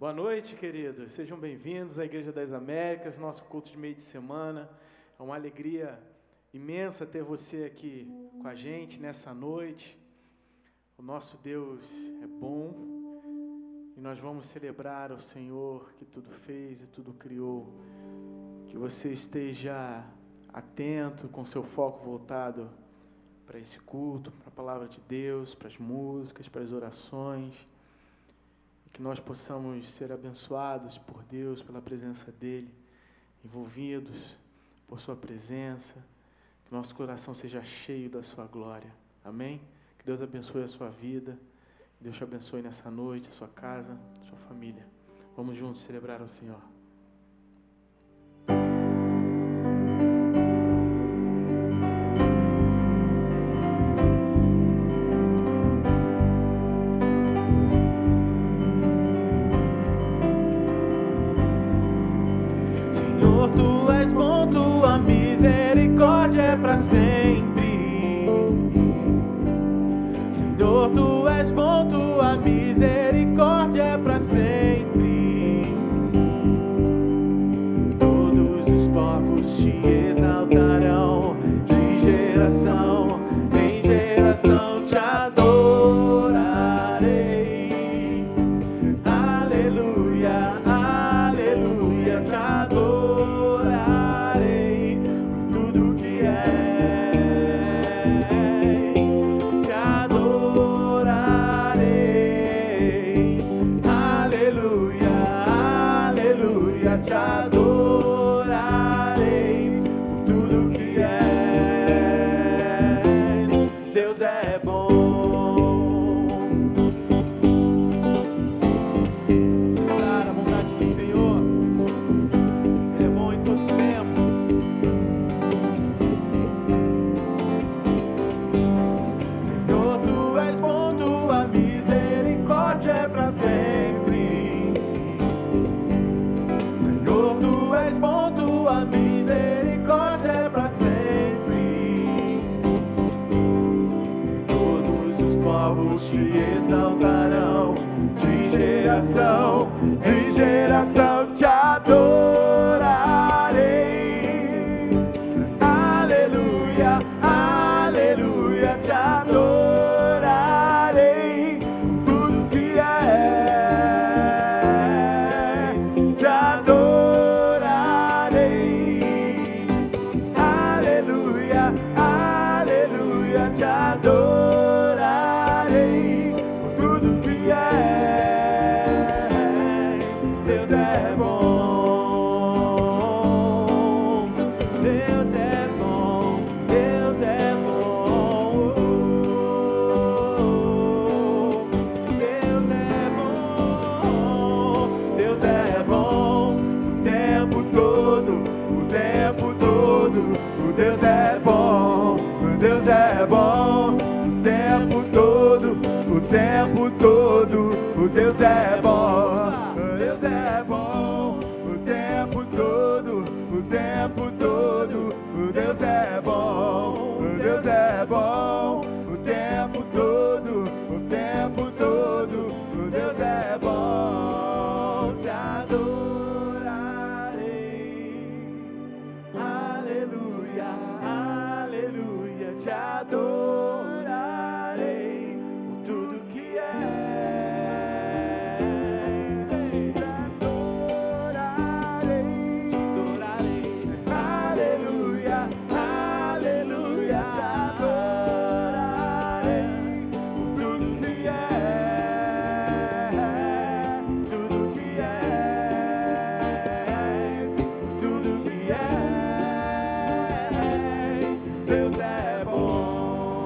Boa noite, queridos. Sejam bem-vindos à Igreja das Américas, nosso culto de meio de semana. É uma alegria imensa ter você aqui com a gente nessa noite. O nosso Deus é bom e nós vamos celebrar o Senhor que tudo fez e tudo criou. Que você esteja atento, com seu foco voltado para esse culto, para a palavra de Deus, para as músicas, para as orações. Que nós possamos ser abençoados por Deus, pela presença dEle, envolvidos por Sua presença, que nosso coração seja cheio da Sua glória. Amém? Que Deus abençoe a sua vida, que Deus te abençoe nessa noite, a sua casa, a sua família. Vamos juntos celebrar ao Senhor. Para sempre, Senhor, Tu és bom, Tua misericórdia é para sempre. Todos os povos te exaltarão, de geração em geração te adorarei. Aleluia, aleluia, te adorarei. Tudo que és, te adorarei. Aleluia, aleluia, te adorarei. Por tudo que és, Deus é bom. Celebrar a bondade do Senhor, Ele é bom em todo tempo. É para sempre. Senhor, Tu és bom, Tua misericórdia é para sempre. Todos os povos te exaltarão, de geração em geração te adorarei. Aleluia, aleluia, te adorarei. Te adorarei por tudo que és. Deus é bom, Deus é bom, Deus é bom, Deus é bom, Deus é bom o tempo todo, o tempo todo, o Deus é bom. Deus é bom o tempo todo, o tempo todo, o Deus é bom. Deus é bom o tempo todo, o tempo todo, o Deus é bom. Deus é bom o tempo todo, o tempo todo, o Deus é bom. Te adorarei. Aleluia, aleluia, te adorarei por tudo que és. Te adorarei, te adorarei. Aleluia, aleluia, te adorarei por tudo que és, tudo que és, tudo que és. Deus é bom.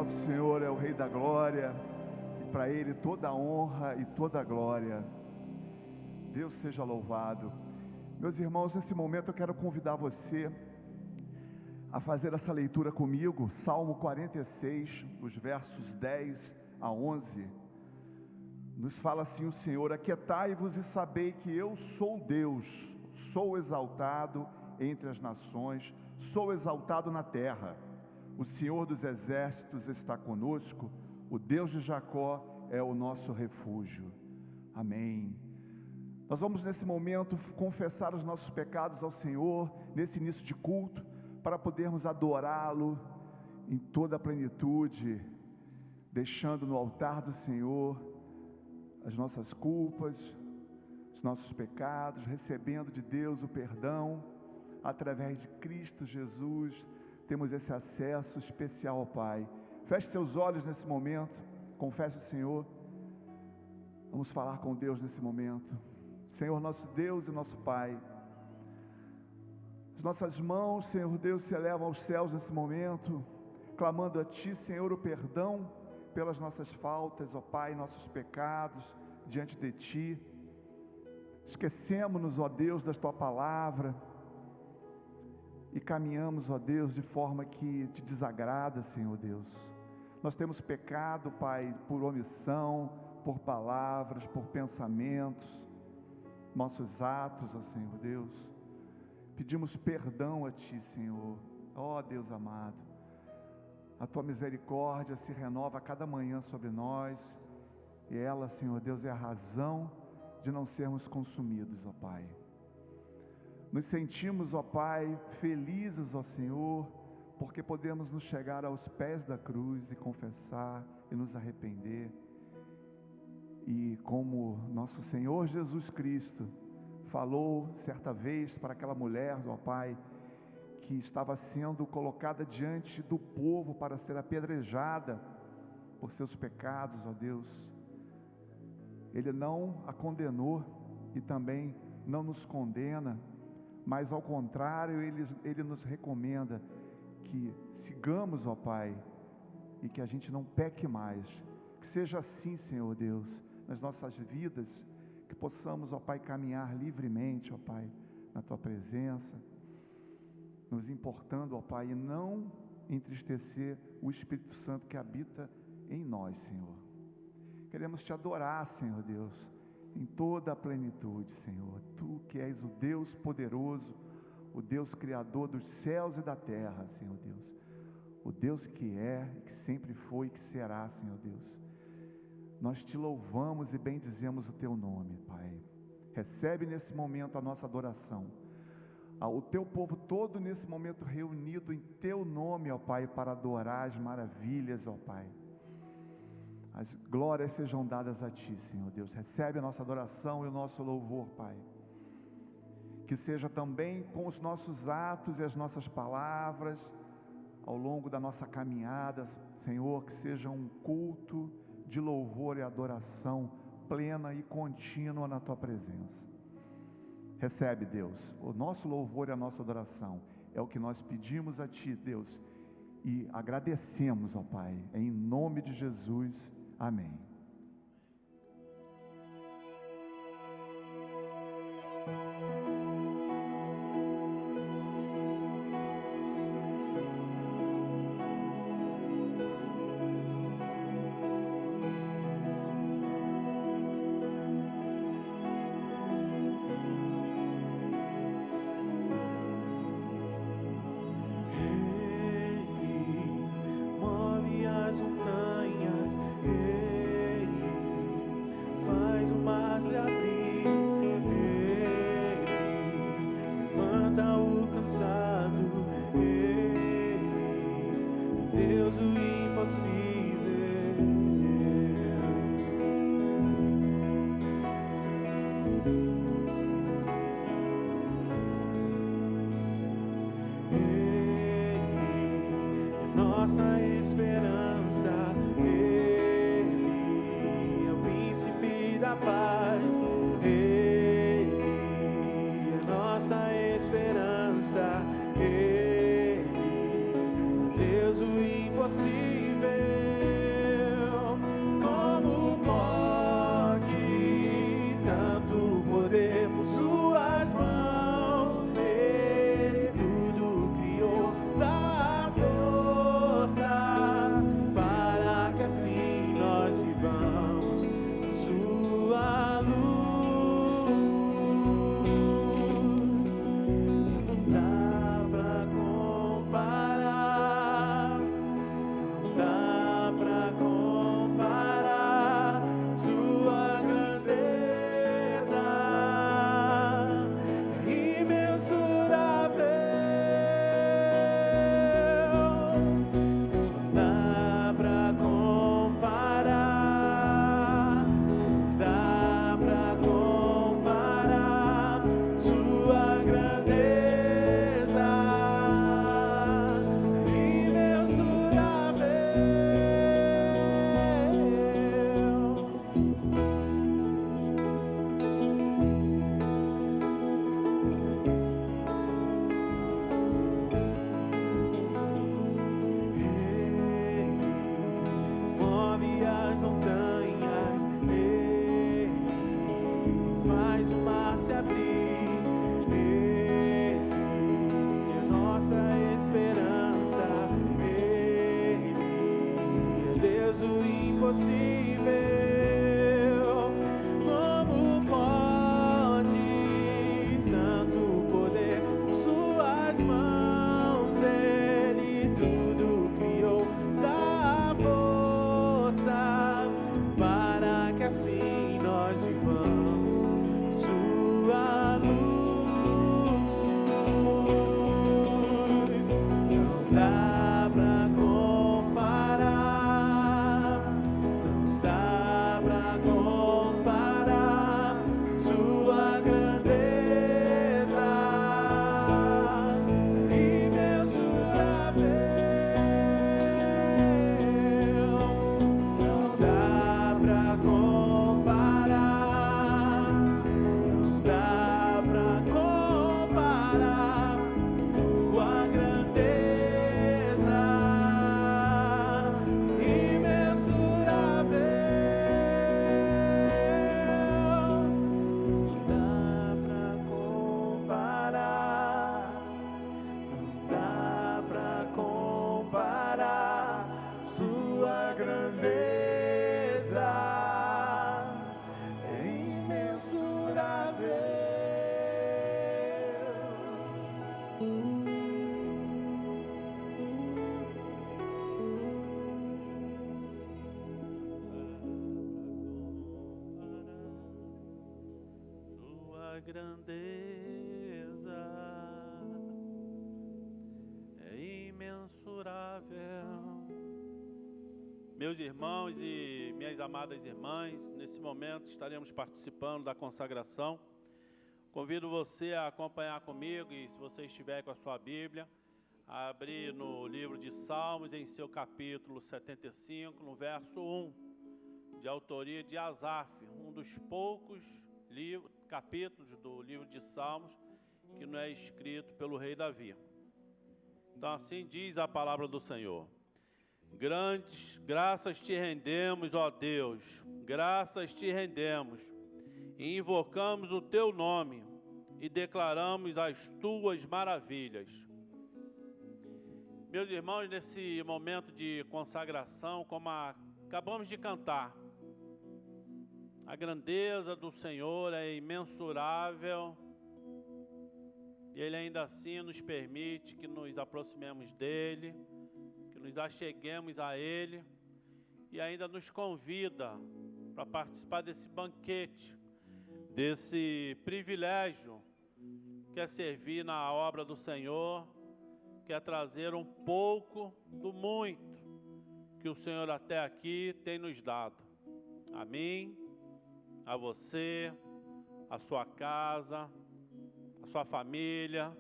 Nosso Senhor é o Rei da Glória, e para Ele toda a honra e toda a glória. Deus seja louvado. Meus irmãos, nesse momento eu quero convidar você a fazer essa leitura comigo, Salmo 46, os versos 10 a 11. Nos fala assim o Senhor: aquietai-vos e sabei que eu sou Deus, sou exaltado entre as nações, sou exaltado na terra. O Senhor dos exércitos está conosco, o Deus de Jacó é o nosso refúgio. Amém. Nós vamos nesse momento confessar os nossos pecados ao Senhor, nesse início de culto, para podermos adorá-lo em toda a plenitude, deixando no altar do Senhor as nossas culpas, os nossos pecados, recebendo de Deus o perdão, através de Cristo Jesus. Temos esse acesso especial ao Pai. Feche seus olhos nesse momento, confesse o Senhor. Vamos falar com Deus nesse momento. Senhor, nosso Deus e nosso Pai, as nossas mãos, Senhor Deus, se elevam aos céus nesse momento, clamando a Ti, Senhor, o perdão pelas nossas faltas, ó Pai, nossos pecados diante de Ti. Esquecemos-nos, ó Deus, da Tua palavra e caminhamos, ó Deus, de forma que Te desagrada, Senhor Deus. Nós temos pecado, Pai, por omissão, por palavras, por pensamentos, nossos atos, ó Senhor Deus. Pedimos perdão a Ti, Senhor. Ó Deus amado, a Tua misericórdia se renova a cada manhã sobre nós, e ela, Senhor Deus, é a razão de não sermos consumidos, ó Pai. Nos sentimos, ó Pai, felizes, ó Senhor, porque podemos nos chegar aos pés da cruz e confessar e nos arrepender. E como nosso Senhor Jesus Cristo falou certa vez para aquela mulher, ó Pai, que estava sendo colocada diante do povo para ser apedrejada por seus pecados, ó Deus, Ele não a condenou e também não nos condena, mas ao contrário, Ele nos recomenda que sigamos, ó Pai, e que a gente não peque mais. Que seja assim, Senhor Deus, nas nossas vidas, que possamos, ó Pai, caminhar livremente, ó Pai, na Tua presença, nos importando, ó Pai, e não entristecer o Espírito Santo que habita em nós, Senhor. Queremos Te adorar, Senhor Deus, em toda a plenitude, Senhor. Tu que és o Deus poderoso, o Deus criador dos céus e da terra, Senhor Deus, o Deus que é, que sempre foi e que será, Senhor Deus. Nós Te louvamos e bendizemos o Teu nome, Pai. Recebe nesse momento a nossa adoração, o Teu povo todo nesse momento reunido em Teu nome, ó Pai, para adorar as maravilhas, ó Pai. As glórias sejam dadas a Ti, Senhor Deus. Recebe a nossa adoração e o nosso louvor, Pai. Que seja também com os nossos atos e as nossas palavras, ao longo da nossa caminhada, Senhor, que seja um culto de louvor e adoração plena e contínua na Tua presença. Recebe, Deus, o nosso louvor e a nossa adoração, é o que nós pedimos a Ti, Deus, e agradecemos, ó Pai, em nome de Jesus, amém. Nossa esperança, Ele é o príncipe da paz, Ele é nossa esperança, Ele é Deus o impossível. Como pode tanto poder por suas mãos? Ele tudo criou da para que assim nós vivamos a sua luz. Não dá pra comparar, não dá pra comparar sua grandeza imensurável. Como pode tanto poder por suas mãos? Ele tudo criou da força para que assim nós vivamos a sua luz. Não dá pra sua grandeza é imensurável. Sua grandeza é imensurável. Meus irmãos e minhas amadas irmãs, nesse momento estaremos participando da consagração. Convido você a acompanhar comigo e, se você estiver com a sua Bíblia, a abrir no livro de Salmos, em seu capítulo 75, no verso 1. de autoria de Asaf, um dos poucos capítulos do livro de Salmos que não é escrito pelo rei Davi. Então assim diz a palavra do Senhor: grandes graças te rendemos, ó Deus, graças te rendemos, e invocamos o teu nome e declaramos as tuas maravilhas. Meus irmãos, nesse momento de consagração, como acabamos de cantar, a grandeza do Senhor é imensurável, e Ele ainda assim nos permite que nos aproximemos dEle, que nos acheguemos a Ele, e ainda nos convida para participar desse banquete, desse privilégio que é servir na obra do Senhor, que é trazer um pouco do muito que o Senhor até aqui tem nos dado. A mim, a você, a sua casa, a sua família,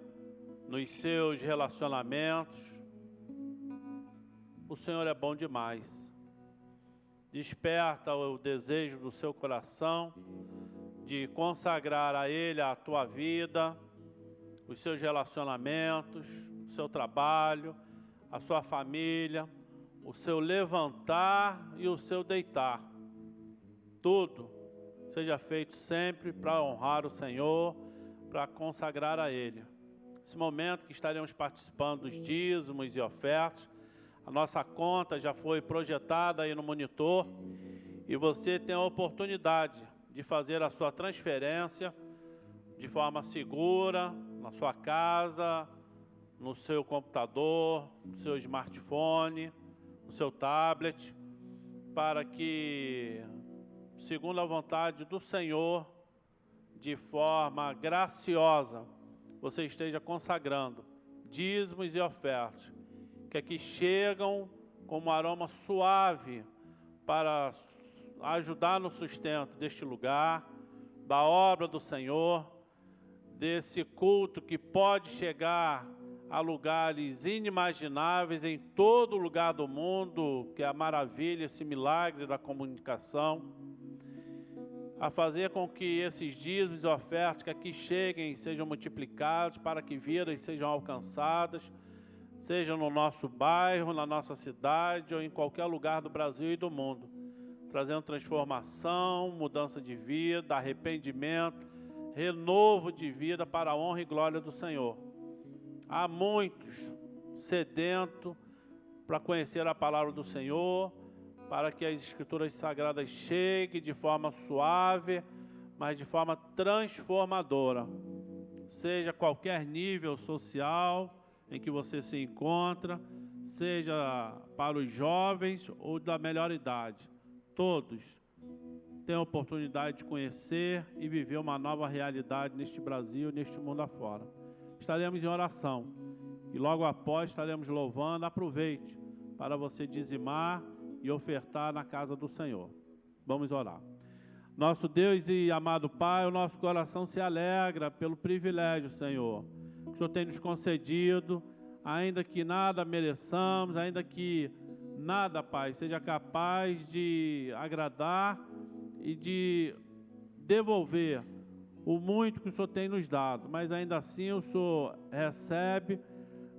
nos seus relacionamentos. O Senhor é bom demais. Desperta o desejo do seu coração de consagrar a Ele a tua vida, os seus relacionamentos, o seu trabalho, a sua família, o seu levantar e o seu deitar. Tudo seja feito sempre para honrar o Senhor, para consagrar a Ele. Esse momento que estaremos participando dos dízimos e ofertas, a nossa conta já foi projetada aí no monitor e você tem a oportunidade de fazer a sua transferência de forma segura, na sua casa, no seu computador, no seu smartphone, no seu tablet, para que, segundo a vontade do Senhor, de forma graciosa, você esteja consagrando dízimos e ofertas, que aqui chegam como aroma suave para ajudar no sustento deste lugar, da obra do Senhor, desse culto que pode chegar a lugares inimagináveis em todo lugar do mundo, que é a maravilha, esse milagre da comunicação, a fazer com que esses dízimos e ofertas que aqui cheguem sejam multiplicados, para que vidas sejam alcançadas, seja no nosso bairro, na nossa cidade ou em qualquer lugar do Brasil e do mundo, trazendo transformação, mudança de vida, arrependimento, renovo de vida para a honra e glória do Senhor. Há muitos sedentos para conhecer a palavra do Senhor, para que as Escrituras Sagradas cheguem de forma suave, mas de forma transformadora. Seja qualquer nível social em que você se encontra, seja para os jovens ou da melhor idade, todos têm a oportunidade de conhecer e viver uma nova realidade neste Brasil, neste mundo afora. Estaremos em oração e logo após estaremos louvando. Aproveite para você dizimar e ofertar na casa do Senhor. Vamos orar. Nosso Deus e amado Pai, o nosso coração se alegra pelo privilégio, Senhor, que o Senhor tem nos concedido, ainda que nada mereçamos, ainda que nada, Pai, seja capaz de agradar e de devolver o muito que o Senhor tem nos dado, mas ainda assim o Senhor recebe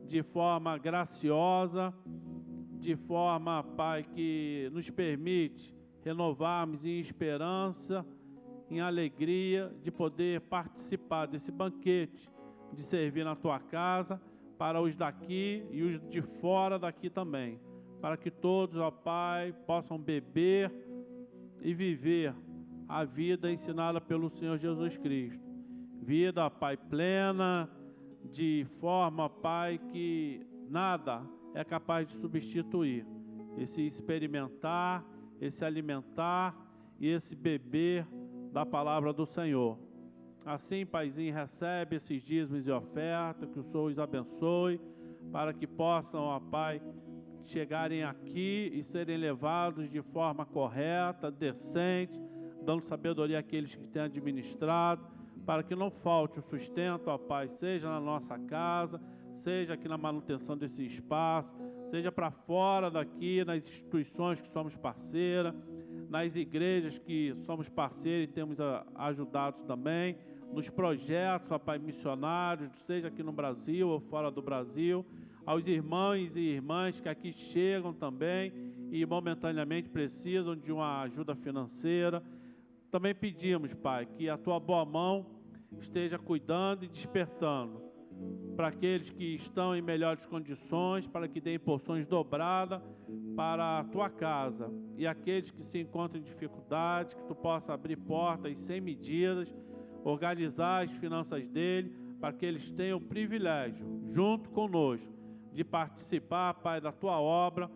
de forma graciosa, de forma, Pai, que nos permite renovarmos em esperança, em alegria de poder participar desse banquete, de servir na Tua casa, para os daqui e os de fora daqui também, para que todos, ó Pai, possam beber e viver a vida ensinada pelo Senhor Jesus Cristo. Vida, Pai, plena, de forma, Pai, que nada é capaz de substituir. Esse experimentar, esse alimentar e esse beber da palavra do Senhor. Assim, Paizinho, recebe esses dízimos e ofertas, que o Senhor os abençoe, para que possam, ó Pai, chegarem aqui e serem levados de forma correta, decente, dando sabedoria àqueles que têm administrado, para que não falte o sustento, ó Pai, seja na nossa casa, seja aqui na manutenção desse espaço, seja para fora daqui, nas instituições que somos parceiras, nas igrejas que somos parceiros e temos ajudado também, nos projetos, ó Pai, missionários, seja aqui no Brasil ou fora do Brasil, aos irmãos e irmãs que aqui chegam também e momentaneamente precisam de uma ajuda financeira. Também pedimos, Pai, que a Tua boa mão esteja cuidando e despertando para aqueles que estão em melhores condições, para que deem porções dobradas para a Tua casa. E aqueles que se encontram em dificuldades, que Tu possa abrir portas sem medidas, organizar as finanças dele, para que eles tenham o privilégio, junto conosco, de participar, Pai, da Tua obra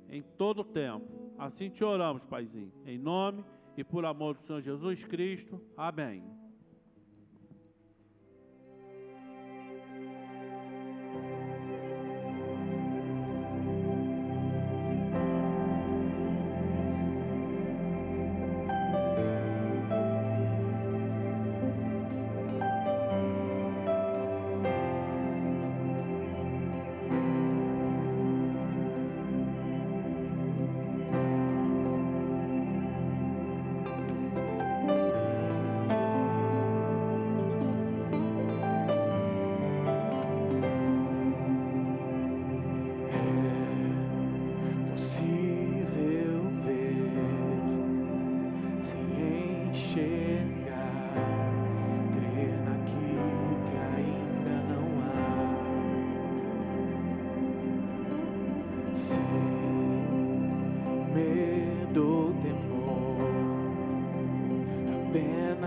em todo o tempo. Assim te oramos, Paizinho, em nome e por amor do Senhor Jesus Cristo. Amém.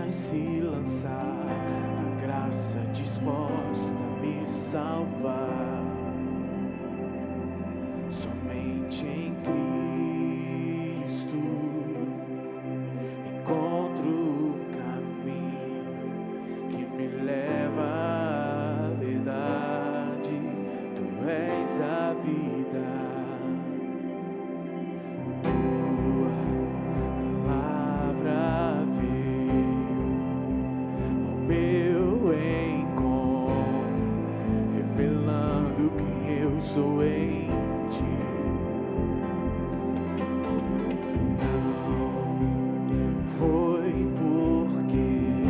Se lançar, a graça disposta a me salvar. Somente em Cristo encontro o caminho que me leva à verdade. Tu és a vida. Sou em ti. Não foi porque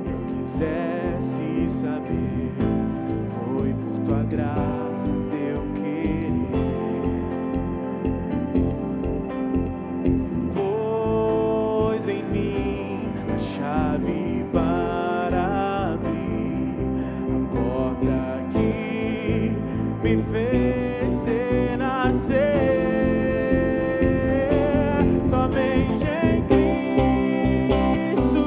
eu quisesse saber, foi por tua graça, teu querer. Pois em mim a chave para abrir a porta que me fez renascer. Somente em Cristo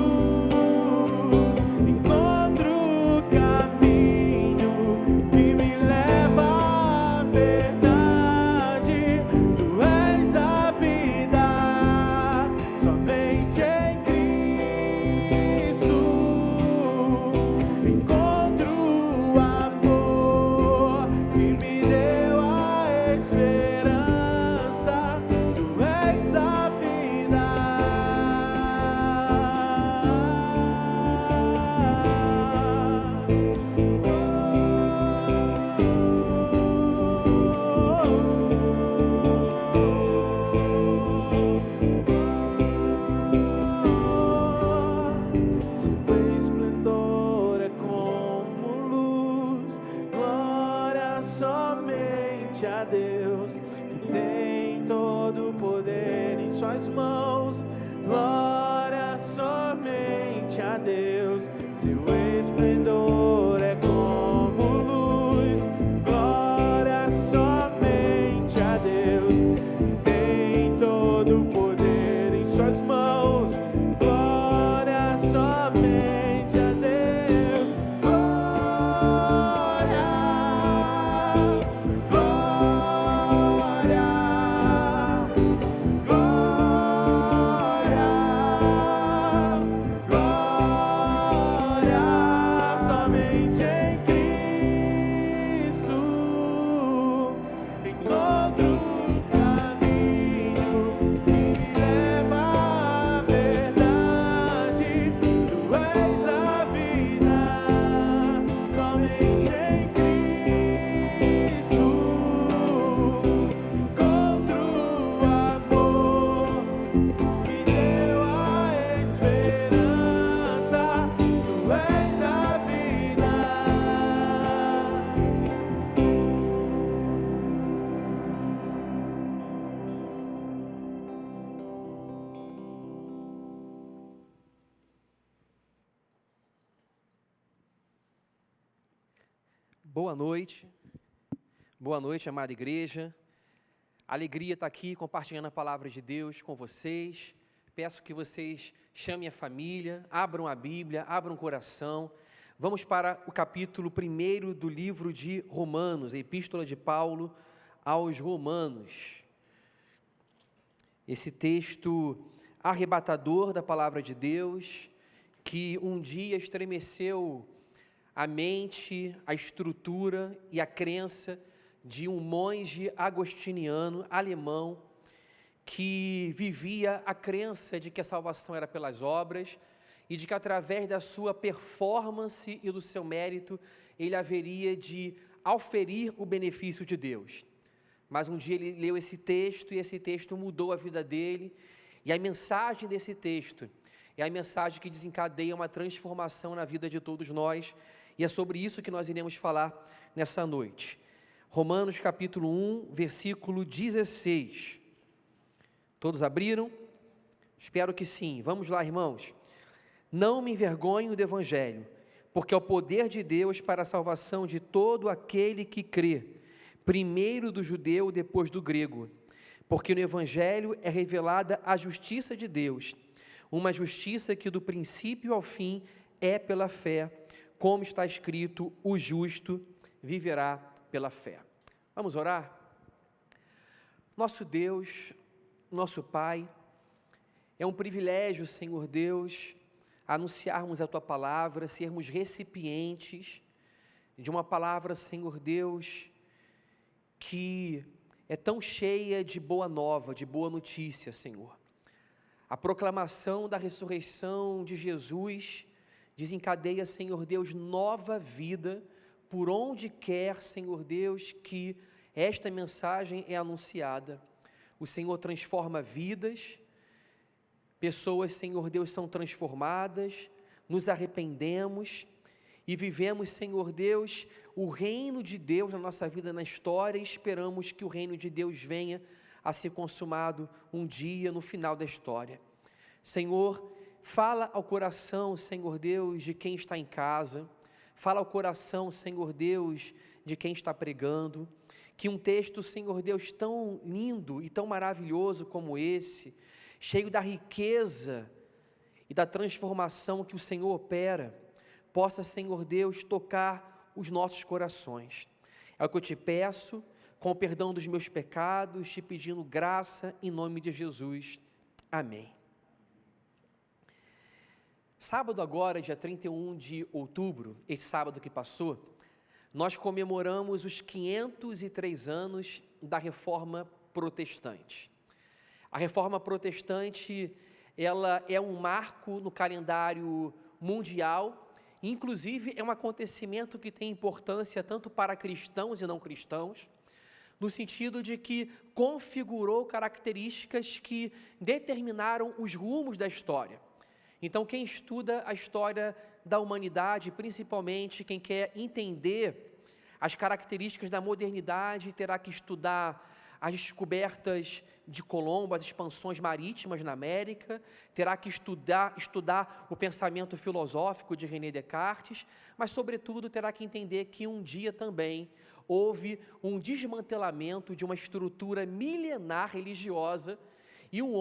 encontro o caminho que me leva à verdade. Tu és a vida. Somente em Cristo encontro o amor que me deu a esperança. Tu és a vida. Seu esplendor é como luz, glória somente a Deus, que tem todo o poder em suas mãos. Glória somente a Deus. Seu esplendor é como luz, glória somente a Deus, que tem todo o poder em suas mãos. Glória somente a Deus. Glória, glória, glória, glória, somente em Cristo encontro o caminho que me leva Boa noite, amada igreja. Alegria estar aqui compartilhando a palavra de Deus com vocês. Peço que vocês chamem a família, abram a Bíblia, abram o coração. Vamos para o capítulo 1 do livro de Romanos, a epístola de Paulo aos Romanos. Esse texto arrebatador da palavra de Deus, que um dia estremeceu a mente, a estrutura e a crença de um monge agostiniano alemão que vivia a crença de que a salvação era pelas obras e de que através da sua performance e do seu mérito ele haveria de auferir o benefício de Deus. Mas um dia ele leu esse texto e esse texto mudou a vida dele, e a mensagem desse texto é a mensagem que desencadeia uma transformação na vida de todos nós. E é sobre isso que nós iremos falar nessa noite. Romanos capítulo 1, versículo 16. Todos abriram? Espero que sim. Vamos lá, irmãos. Não me envergonho do Evangelho, porque é o poder de Deus para a salvação de todo aquele que crê, primeiro do judeu, depois do grego. Porque no Evangelho é revelada a justiça de Deus, uma justiça que do princípio ao fim é pela fé, como está escrito, o justo viverá pela fé. Vamos orar? Nosso Deus, nosso Pai, é um privilégio, Senhor Deus, anunciarmos a Tua palavra, sermos recipientes de uma palavra, Senhor Deus, que é tão cheia de boa nova, de boa notícia, Senhor. A proclamação da ressurreição de Jesus desencadeia, Senhor Deus, nova vida, por onde quer, Senhor Deus, que esta mensagem é anunciada. O Senhor transforma vidas, pessoas, Senhor Deus, são transformadas, nos arrependemos e vivemos, Senhor Deus, o reino de Deus na nossa vida, na história, e esperamos que o reino de Deus venha a ser consumado um dia no final da história. Senhor, fala ao coração, Senhor Deus, de quem está em casa, fala ao coração, Senhor Deus, de quem está pregando, que um texto, Senhor Deus, tão lindo e tão maravilhoso como esse, cheio da riqueza e da transformação que o Senhor opera, possa, Senhor Deus, tocar os nossos corações. É o que eu te peço, com o perdão dos meus pecados, te pedindo graça em nome de Jesus. Amém. Sábado agora, dia 31 de outubro, esse sábado que passou, nós comemoramos os 503 anos da Reforma Protestante. A Reforma Protestante, ela é um marco no calendário mundial, inclusive é um acontecimento que tem importância tanto para cristãos e não cristãos, no sentido de que configurou características que determinaram os rumos da história. Então, quem estuda a história da humanidade, principalmente quem quer entender as características da modernidade, terá que estudar as descobertas de Colombo, as expansões marítimas na América, terá que estudar o pensamento filosófico de René Descartes, mas, sobretudo, terá que entender que um dia também houve um desmantelamento de uma estrutura milenar religiosa e um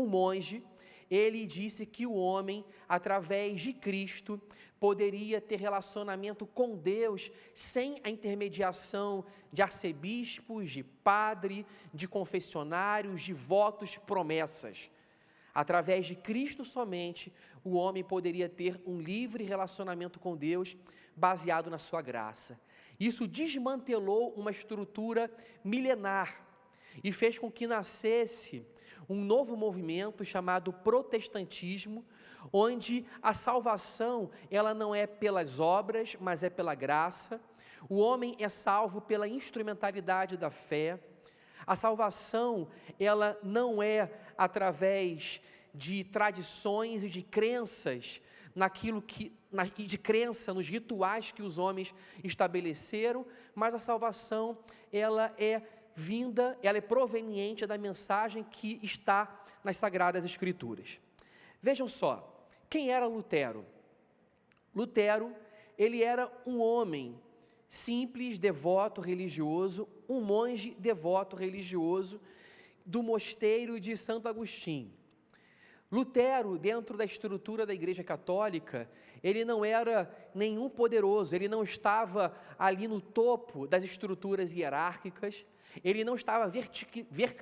monge, ele disse que o homem, através de Cristo, poderia ter relacionamento com Deus sem a intermediação de arcebispos, de padre, de confessionários, de votos, promessas. Através de Cristo somente, o homem poderia ter um livre relacionamento com Deus, baseado na sua graça. Isso desmantelou uma estrutura milenar e fez com que nascesse um novo movimento chamado protestantismo, onde a salvação, ela não é pelas obras, mas é pela graça. O homem é salvo pela instrumentalidade da fé. A salvação, ela não é através de tradições e de crenças de crença nos rituais que os homens estabeleceram, mas a salvação, ela é proveniente da mensagem que está nas Sagradas Escrituras. Vejam só, quem era Lutero? Lutero ele era um homem simples, devoto, religioso, um monge devoto, religioso, do mosteiro de Santo Agostinho. Lutero, dentro da estrutura da Igreja Católica, ele não era nenhum poderoso, ele não estava ali no topo das estruturas hierárquicas, ele não estava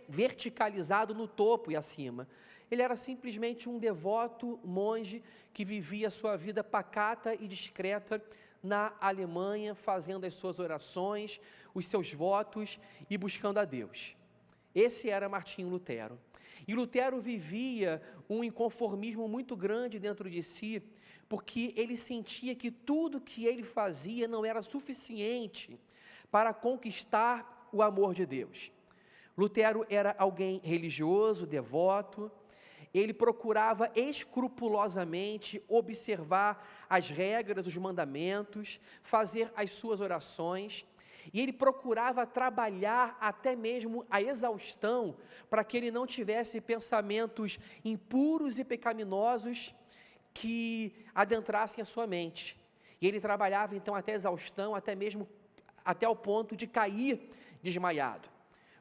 verticalizado no topo e acima. Ele era simplesmente um devoto monge que vivia a sua vida pacata e discreta na Alemanha, fazendo as suas orações, os seus votos e buscando a Deus. Esse era Martinho Lutero. E Lutero vivia um inconformismo muito grande dentro de si, porque ele sentia que tudo que ele fazia não era suficiente para conquistar o amor de Deus. Lutero era alguém religioso, devoto, ele procurava escrupulosamente observar as regras, os mandamentos, fazer as suas orações, e ele procurava trabalhar até mesmo a exaustão, para que ele não tivesse pensamentos impuros e pecaminosos que adentrassem a sua mente. E ele trabalhava então até a exaustão, até o ponto de cair desmaiado.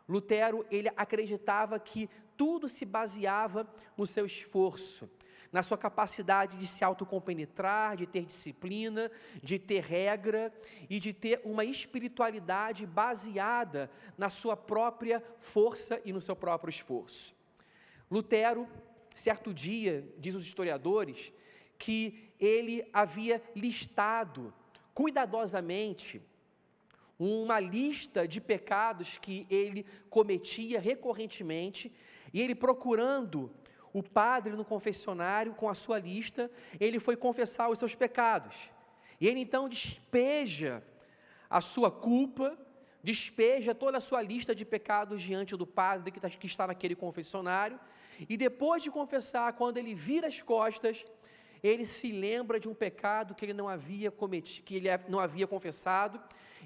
Lutero, ele acreditava que tudo se baseava no seu esforço, na sua capacidade de se autocompenetrar, de ter disciplina, de ter regra e de ter uma espiritualidade baseada na sua própria força e no seu próprio esforço. Lutero, certo dia, diz os historiadores, que ele havia listado cuidadosamente uma lista de pecados que ele cometia recorrentemente, e ele procurando o padre no confessionário com a sua lista, ele foi confessar os seus pecados, e ele então despeja a sua culpa, despeja toda a sua lista de pecados diante do padre que está naquele confessionário, e depois de confessar, quando ele vira as costas, ele se lembra de um pecado que ele não havia cometido, que ele não havia confessado,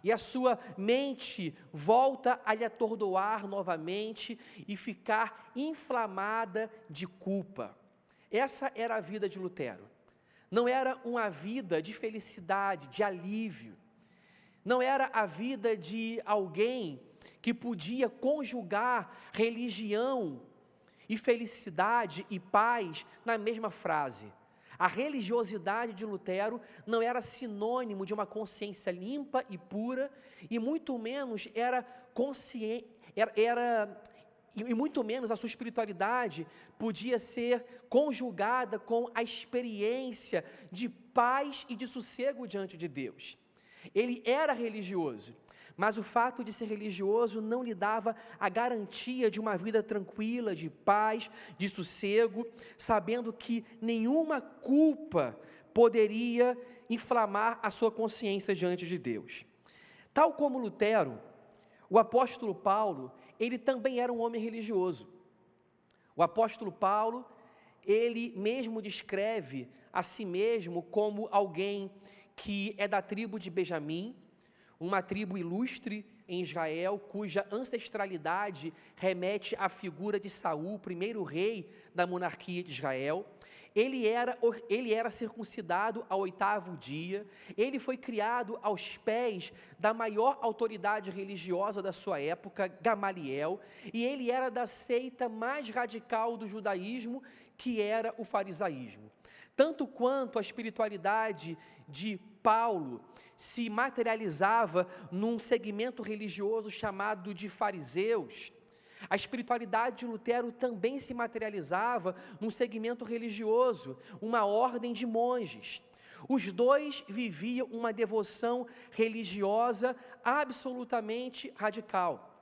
e a sua mente volta a lhe atordoar novamente e ficar inflamada de culpa. Essa era a vida de Lutero. Não era uma vida de felicidade, de alívio. Não era a vida de alguém que podia conjugar religião e felicidade e paz na mesma frase. A religiosidade de Lutero não era sinônimo de uma consciência limpa e pura, e muito menos muito menos a sua espiritualidade podia ser conjugada com a experiência de paz e de sossego diante de Deus. Ele era religioso, mas o fato de ser religioso não lhe dava a garantia de uma vida tranquila, de paz, de sossego, sabendo que nenhuma culpa poderia inflamar a sua consciência diante de Deus. Tal como Lutero, o apóstolo Paulo, ele também era um homem religioso. O apóstolo Paulo, ele mesmo descreve a si mesmo como alguém que é da tribo de Benjamim, uma tribo ilustre em Israel, cuja ancestralidade remete à figura de Saul, o primeiro rei da monarquia de Israel. Ele era circuncidado ao 8º dia, ele foi criado aos pés da maior autoridade religiosa da sua época, Gamaliel, e ele era da seita mais radical do judaísmo, que era o farisaísmo. Tanto quanto a espiritualidade de Paulo se materializava num segmento religioso chamado de fariseus, a espiritualidade de Lutero também se materializava num segmento religioso, uma ordem de monges. Os dois viviam uma devoção religiosa absolutamente radical.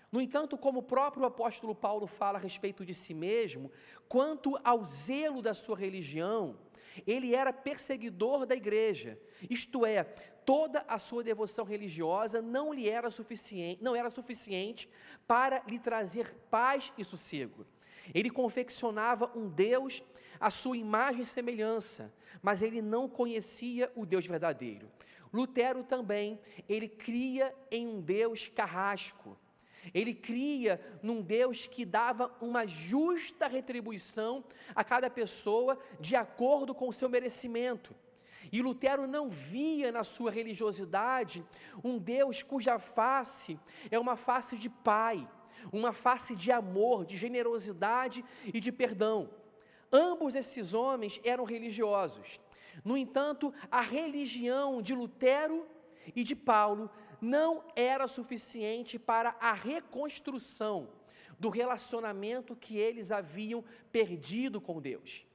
No entanto, como o próprio apóstolo Paulo fala a respeito de si mesmo, quanto ao zelo da sua religião, ele era perseguidor da igreja, isto é, toda a sua devoção religiosa não era suficiente para lhe trazer paz e sossego. Ele confeccionava um Deus à sua imagem e semelhança, mas ele não conhecia o Deus verdadeiro. Lutero também, ele cria em um Deus carrasco. Ele cria num Deus que dava uma justa retribuição a cada pessoa de acordo com o seu merecimento. E Lutero não via na sua religiosidade um Deus cuja face é uma face de pai, uma face de amor, de generosidade e de perdão. Ambos esses homens eram religiosos. No entanto, a religião de Lutero e de Paulo não era suficiente para a reconstrução do relacionamento que eles haviam perdido com Deus.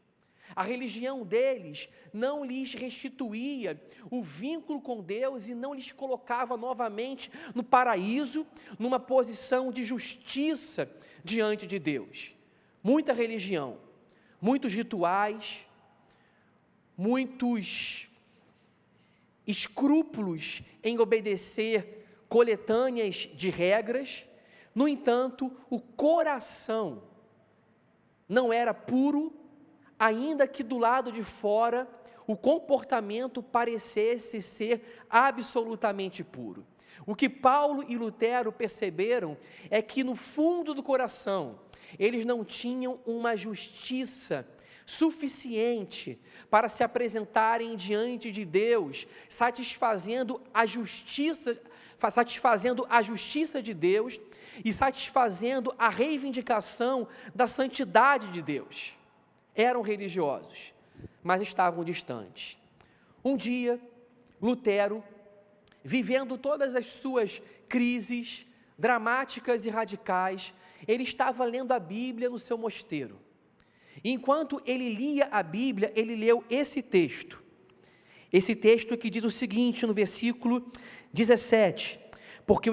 A religião deles não lhes restituía o vínculo com Deus e não lhes colocava novamente no paraíso, numa posição de justiça diante de Deus. Muita religião, muitos rituais, muitos escrúpulos em obedecer coletâneas de regras. No entanto, o coração não era puro, ainda que do lado de fora o comportamento parecesse ser absolutamente puro. O que Paulo e Lutero perceberam é que no fundo do coração eles não tinham uma justiça suficiente para se apresentarem diante de Deus, satisfazendo a justiça de Deus e satisfazendo a reivindicação da santidade de Deus. Eram religiosos, mas estavam distantes. Um dia, Lutero, vivendo todas as suas crises dramáticas e radicais, ele estava lendo a Bíblia no seu mosteiro. Enquanto ele lia a Bíblia, ele leu esse texto que diz o seguinte no versículo 17: porque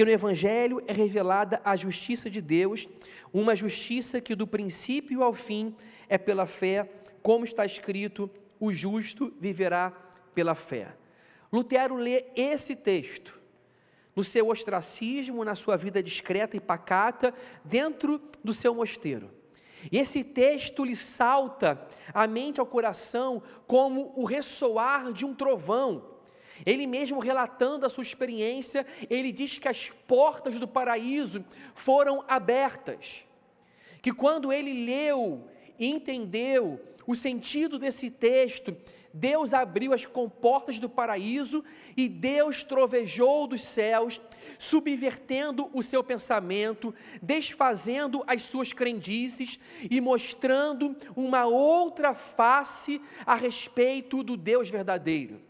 no Evangelho é revelada a justiça de Deus, uma justiça que do princípio ao fim é pela fé, como está escrito, o justo viverá pela fé. Lutero lê esse texto no seu ostracismo, na sua vida discreta e pacata, dentro do seu mosteiro. E esse texto lhe salta à mente, ao coração, como o ressoar de um trovão. Ele mesmo relatando a sua experiência, ele diz que as portas do paraíso foram abertas. Que quando ele leu e entendeu o sentido desse texto, Deus abriu as comportas do paraíso e Deus trovejou dos céus, subvertendo o seu pensamento, desfazendo as suas crendices e mostrando uma outra face a respeito do Deus verdadeiro.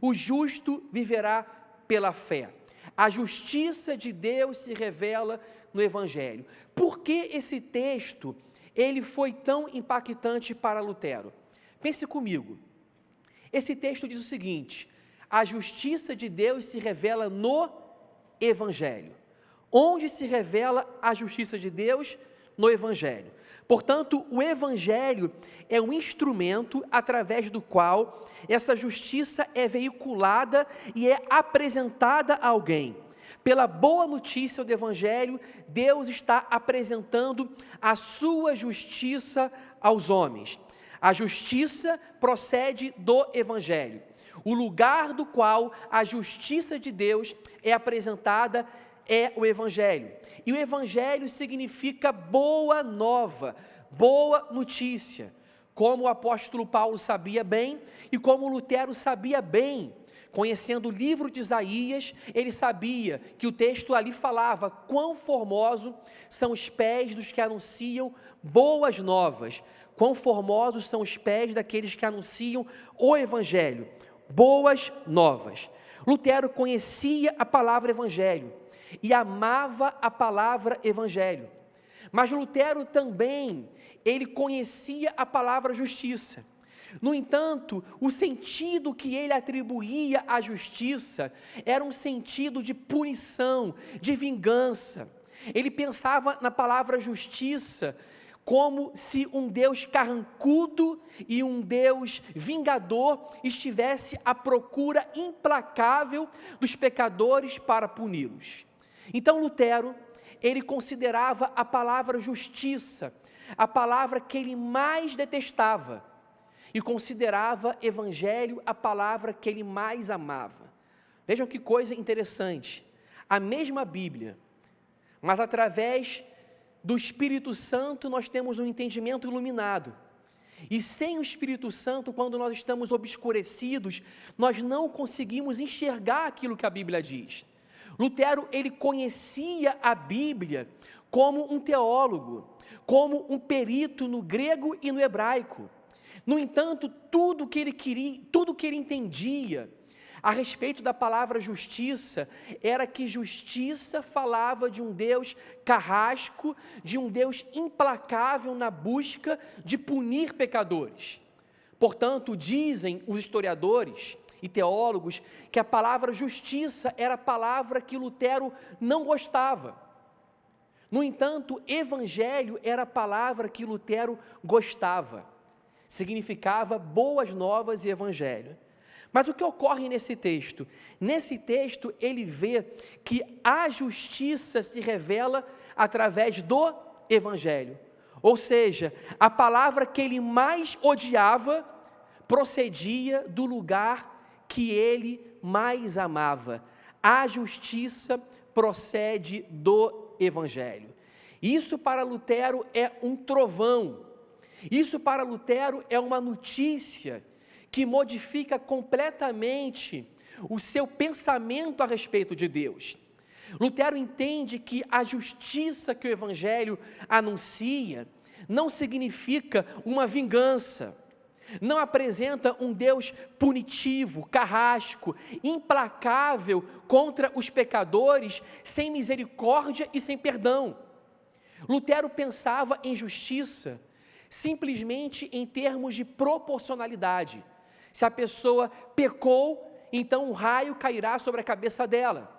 O justo viverá pela fé. A justiça de Deus se revela no Evangelho. Por que esse texto ele foi tão impactante para Lutero? Pense comigo. Esse texto diz o seguinte: a justiça de Deus se revela no Evangelho. Onde se revela a justiça de Deus? No Evangelho. Portanto, o Evangelho é um instrumento através do qual essa justiça é veiculada e é apresentada a alguém. Pela boa notícia do Evangelho, Deus está apresentando a sua justiça aos homens. A justiça procede do Evangelho. O lugar do qual a justiça de Deus é apresentada é o Evangelho. E o Evangelho significa boa nova, boa notícia. Como o apóstolo Paulo sabia bem e como Lutero sabia bem. Conhecendo o livro de Isaías, ele sabia que o texto ali falava quão formosos são os pés dos que anunciam boas novas. Quão formosos são os pés daqueles que anunciam o Evangelho, boas novas. Lutero conhecia a palavra Evangelho e amava a palavra Evangelho. Mas Lutero também, ele conhecia a palavra justiça. No entanto, o sentido que ele atribuía à justiça era um sentido de punição, de vingança. Ele pensava na palavra justiça como se um Deus carrancudo e um Deus vingador estivesse à procura implacável dos pecadores para puni-los. Então Lutero, ele considerava a palavra justiça a palavra que ele mais detestava e considerava evangelho a palavra que ele mais amava. Vejam que coisa interessante, a mesma Bíblia, mas através do Espírito Santo nós temos um entendimento iluminado, E sem o Espírito Santo, quando nós estamos obscurecidos, nós não conseguimos enxergar aquilo que a Bíblia diz. Lutero, ele conhecia a Bíblia como um teólogo, como um perito no grego e no hebraico. No entanto, tudo que ele queria, tudo que ele entendia a respeito da palavra justiça, era que justiça falava de um Deus carrasco, de um Deus implacável na busca de punir pecadores. Portanto, dizem os historiadores e teólogos que a palavra justiça era a palavra que Lutero não gostava. No entanto, evangelho era a palavra que Lutero gostava. Significava boas novas e evangelho. Mas o que ocorre nesse texto? Nesse texto, ele vê que a justiça se revela através do Evangelho. Ou seja, a palavra que ele mais odiava procedia do lugar que ele mais amava. A justiça procede do Evangelho. Isso para Lutero é um trovão. Isso para Lutero é uma notícia que modifica completamente o seu pensamento a respeito de Deus. Lutero entende que a justiça que o Evangelho anuncia não significa uma vingança, não apresenta um Deus punitivo, carrasco, implacável contra os pecadores, sem misericórdia e sem perdão. Lutero pensava em justiça simplesmente em termos de proporcionalidade. Se a pessoa pecou, então um raio cairá sobre a cabeça dela.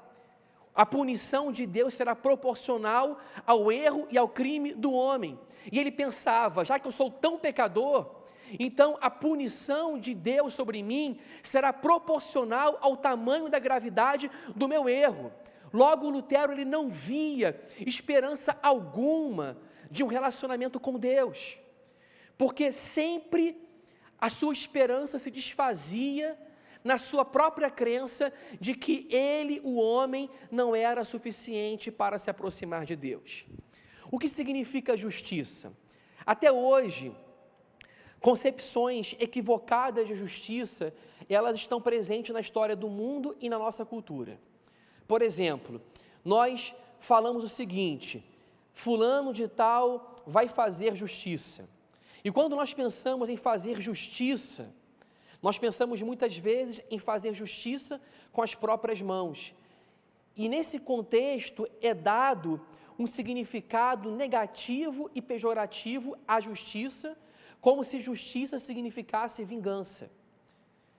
A punição de Deus será proporcional ao erro e ao crime do homem. E ele pensava, já que eu sou tão pecador, então a punição de Deus sobre mim será proporcional ao tamanho da gravidade do meu erro. Logo, Lutero ele não via esperança alguma de um relacionamento com Deus, porque sempre a sua esperança se desfazia na sua própria crença de que ele, o homem, não era suficiente para se aproximar de Deus. O que significa justiça? Até hoje, concepções equivocadas de justiça, elas estão presentes na história do mundo e na nossa cultura. Por exemplo, nós falamos o seguinte: fulano de tal vai fazer justiça. E quando nós pensamos em fazer justiça, nós pensamos muitas vezes em fazer justiça com as próprias mãos. E nesse contexto é dado um significado negativo e pejorativo à justiça, como se justiça significasse vingança.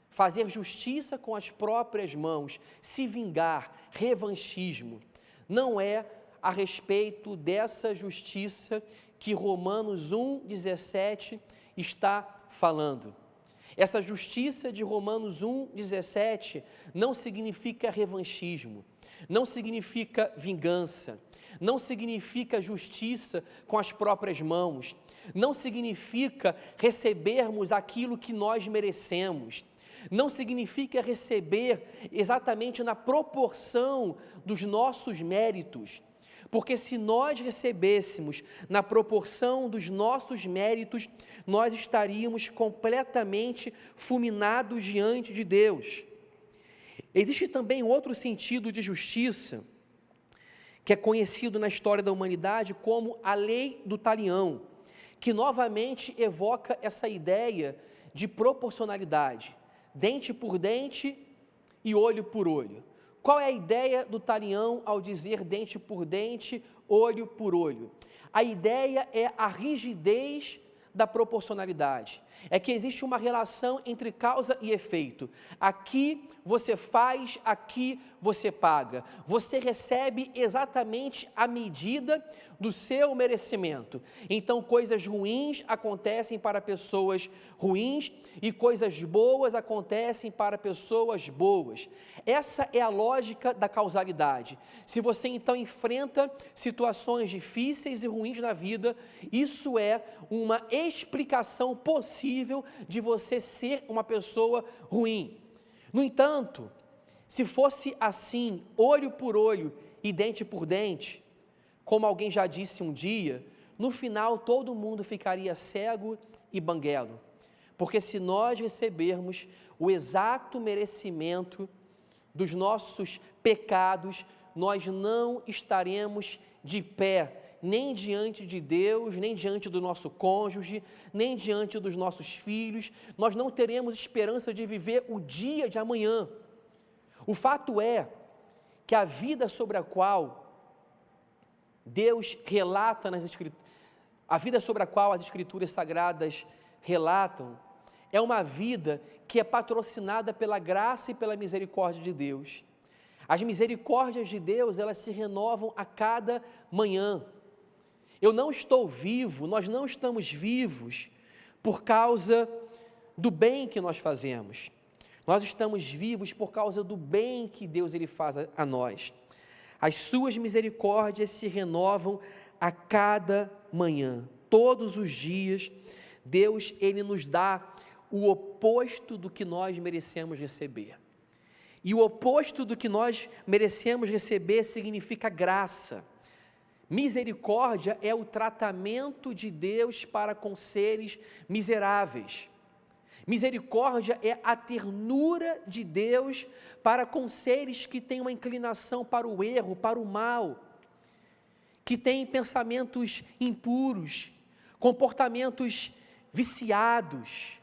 Fazer justiça com as próprias mãos, se vingar, revanchismo, não é a respeito dessa justiça que Romanos 1,17 está falando. Essa justiça de Romanos 1,17 não significa revanchismo, não significa vingança, não significa justiça com as próprias mãos, não significa recebermos aquilo que nós merecemos, não significa receber exatamente na proporção dos nossos méritos, porque se nós recebêssemos na proporção dos nossos méritos, nós estaríamos completamente fulminados diante de Deus. Existe também outro sentido de justiça, que é conhecido na história da humanidade como a lei do talião, que novamente evoca essa ideia de proporcionalidade, dente por dente e olho por olho. Qual é a ideia do talião ao dizer dente por dente, olho por olho? A ideia é a rigidez da proporcionalidade. É que existe uma relação entre causa e efeito. Aqui você faz, aqui você paga. Você recebe exatamente a medida do seu merecimento. Então, coisas ruins acontecem para pessoas ruins e coisas boas acontecem para pessoas boas. Essa é a lógica da causalidade. Se você então enfrenta situações difíceis e ruins na vida, isso é uma explicação possível de você ser uma pessoa ruim. No entanto, se fosse assim, olho por olho e dente por dente, como alguém já disse um dia, no final todo mundo ficaria cego e banguelo. Porque se nós recebermos o exato merecimento dos nossos pecados, nós não estaremos de pé, nem diante de Deus, nem diante do nosso cônjuge, nem diante dos nossos filhos. Nós não teremos esperança de viver o dia de amanhã. O fato é que a vida sobre a qual Deus relata nas Escrituras, a vida sobre a qual as Escrituras Sagradas relatam, é uma vida que é patrocinada pela graça e pela misericórdia de Deus. As misericórdias de Deus, elas se renovam a cada manhã. Eu não estou vivo, nós não estamos vivos por causa do bem que nós fazemos. Nós estamos vivos por causa do bem que Deus ele faz a nós. As suas misericórdias se renovam a cada manhã. Todos os dias, Deus ele nos dá o oposto do que nós merecemos receber. E o oposto do que nós merecemos receber significa graça. Misericórdia é o tratamento de Deus para com seres miseráveis. Misericórdia é a ternura de Deus para com seres que têm uma inclinação para o erro, para o mal, que têm pensamentos impuros, comportamentos viciados,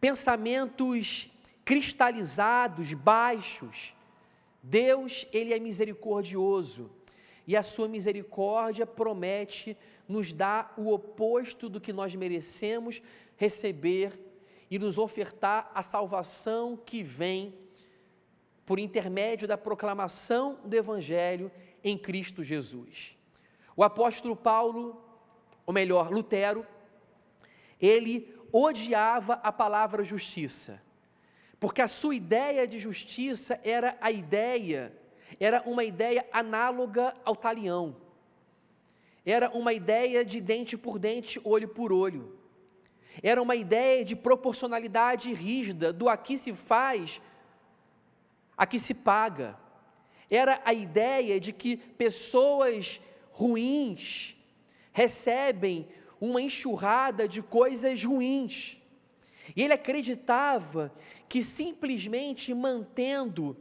pensamentos cristalizados, baixos. Deus, ele é misericordioso e a sua misericórdia promete nos dar o oposto do que nós merecemos receber e nos ofertar a salvação que vem por intermédio da proclamação do Evangelho em Cristo Jesus. O apóstolo Paulo, ou melhor, Lutero, ele odiava a palavra justiça, porque a sua ideia de justiça era uma ideia análoga ao talião, era uma ideia de dente por dente, olho por olho, era uma ideia de proporcionalidade rígida, do aqui se faz, aqui se paga, era a ideia de que pessoas ruins recebem uma enxurrada de coisas ruins, e ele acreditava que simplesmente mantendo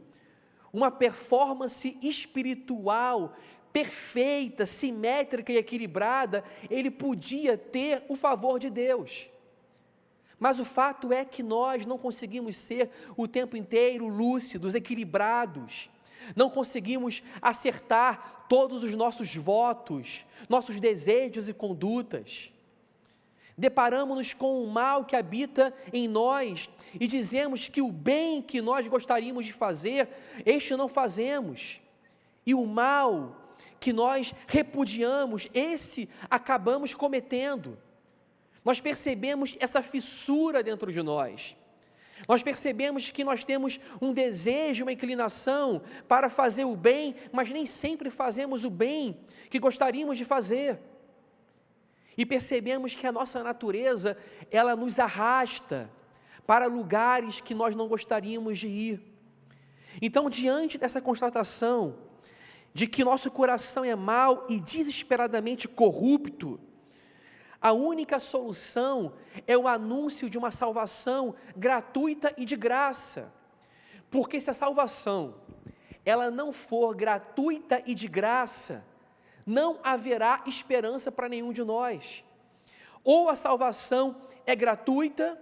uma performance espiritual perfeita, simétrica e equilibrada, ele podia ter o favor de Deus. Mas o fato é que nós não conseguimos ser o tempo inteiro lúcidos, equilibrados, não conseguimos acertar todos os nossos votos, nossos desejos e condutas. Deparamos-nos com o mal que habita em nós e dizemos que o bem que nós gostaríamos de fazer, este não fazemos. E o mal que nós repudiamos, esse acabamos cometendo. Nós percebemos essa fissura dentro de nós. Nós percebemos que nós temos um desejo, uma inclinação para fazer o bem, mas nem sempre fazemos o bem que gostaríamos de fazer. E percebemos que a nossa natureza, ela nos arrasta para lugares que nós não gostaríamos de ir. Então, diante dessa constatação de que nosso coração é mau e desesperadamente corrupto, a única solução é o anúncio de uma salvação gratuita e de graça. Porque se a salvação, ela não for gratuita e de graça, não haverá esperança para nenhum de nós. Ou a salvação é gratuita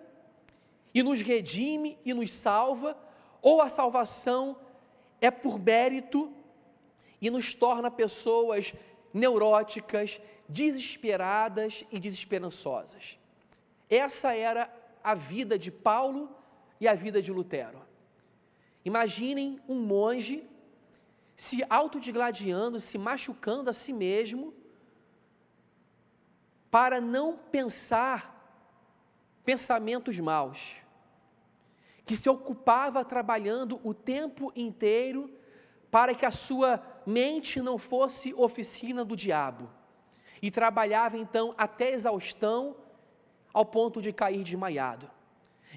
e nos redime e nos salva, ou a salvação é por mérito e nos torna pessoas neuróticas, desesperadas e desesperançosas. Essa era a vida de Paulo e a vida de Lutero. Imaginem um monge se autodigladiando, se machucando a si mesmo, para não pensar pensamentos maus, que se ocupava trabalhando o tempo inteiro para que a sua mente não fosse oficina do diabo, e trabalhava então até exaustão, ao ponto de cair desmaiado.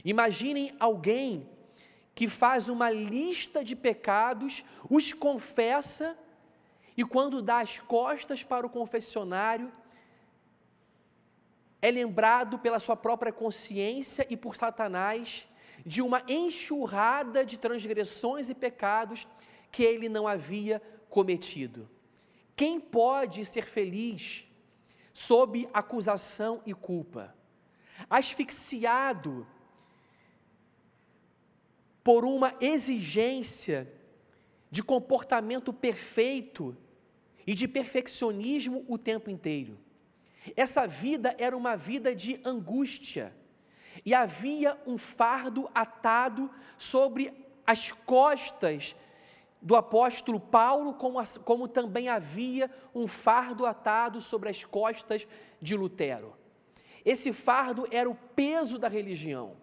Imaginem alguém que faz uma lista de pecados, os confessa, e quando dá as costas para o confessionário, é lembrado pela sua própria consciência e por Satanás de uma enxurrada de transgressões e pecados que ele não havia cometido. Quem pode ser feliz sob acusação e culpa? Asfixiado por uma exigência de comportamento perfeito e de perfeccionismo o tempo inteiro. Essa vida era uma vida de angústia, e havia um fardo atado sobre as costas do apóstolo Paulo, como também havia um fardo atado sobre as costas de Lutero. Esse fardo era o peso da religião,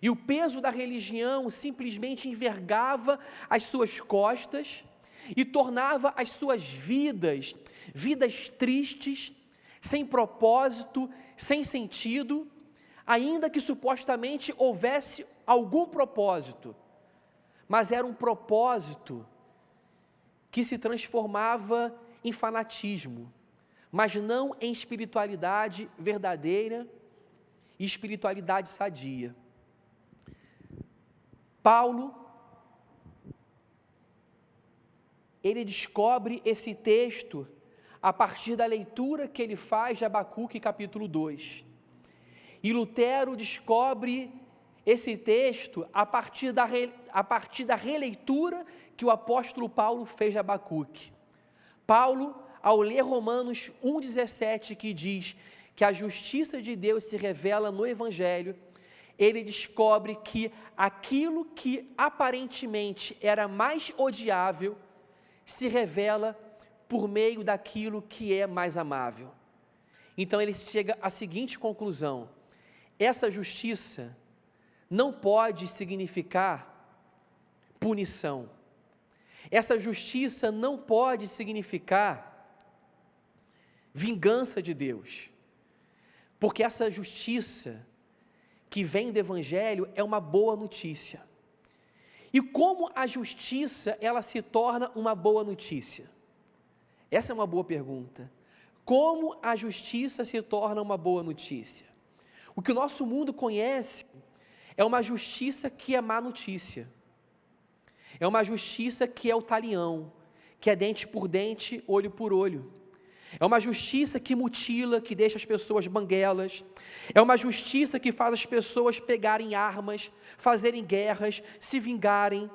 e o peso da religião simplesmente envergava as suas costas e tornava as suas vidas tristes, sem propósito, sem sentido, ainda que supostamente houvesse algum propósito, mas era um propósito que se transformava em fanatismo, mas não em espiritualidade verdadeira e espiritualidade sadia. Paulo, ele descobre esse texto a partir da leitura que ele faz de Abacuque capítulo 2. E Lutero descobre esse texto a partir da releitura que o apóstolo Paulo fez de Abacuque. Paulo, ao ler Romanos 1,17, que diz que a justiça de Deus se revela no Evangelho, ele descobre que aquilo que aparentemente era mais odiável se revela por meio daquilo que é mais amável. Então ele chega à seguinte conclusão: essa justiça não pode significar punição. Essa justiça não pode significar vingança de Deus. Porque essa justiça que vem do Evangelho é uma boa notícia. E como a justiça, ela se torna uma boa notícia? Essa é uma boa pergunta. Como a justiça se torna uma boa notícia? O que o nosso mundo conhece é uma justiça que é má notícia. É uma justiça que é o talião, que é dente por dente, olho por olho. É uma justiça que mutila, que deixa as pessoas banguelas. É uma justiça que faz as pessoas pegarem armas, fazerem guerras, se vingarem.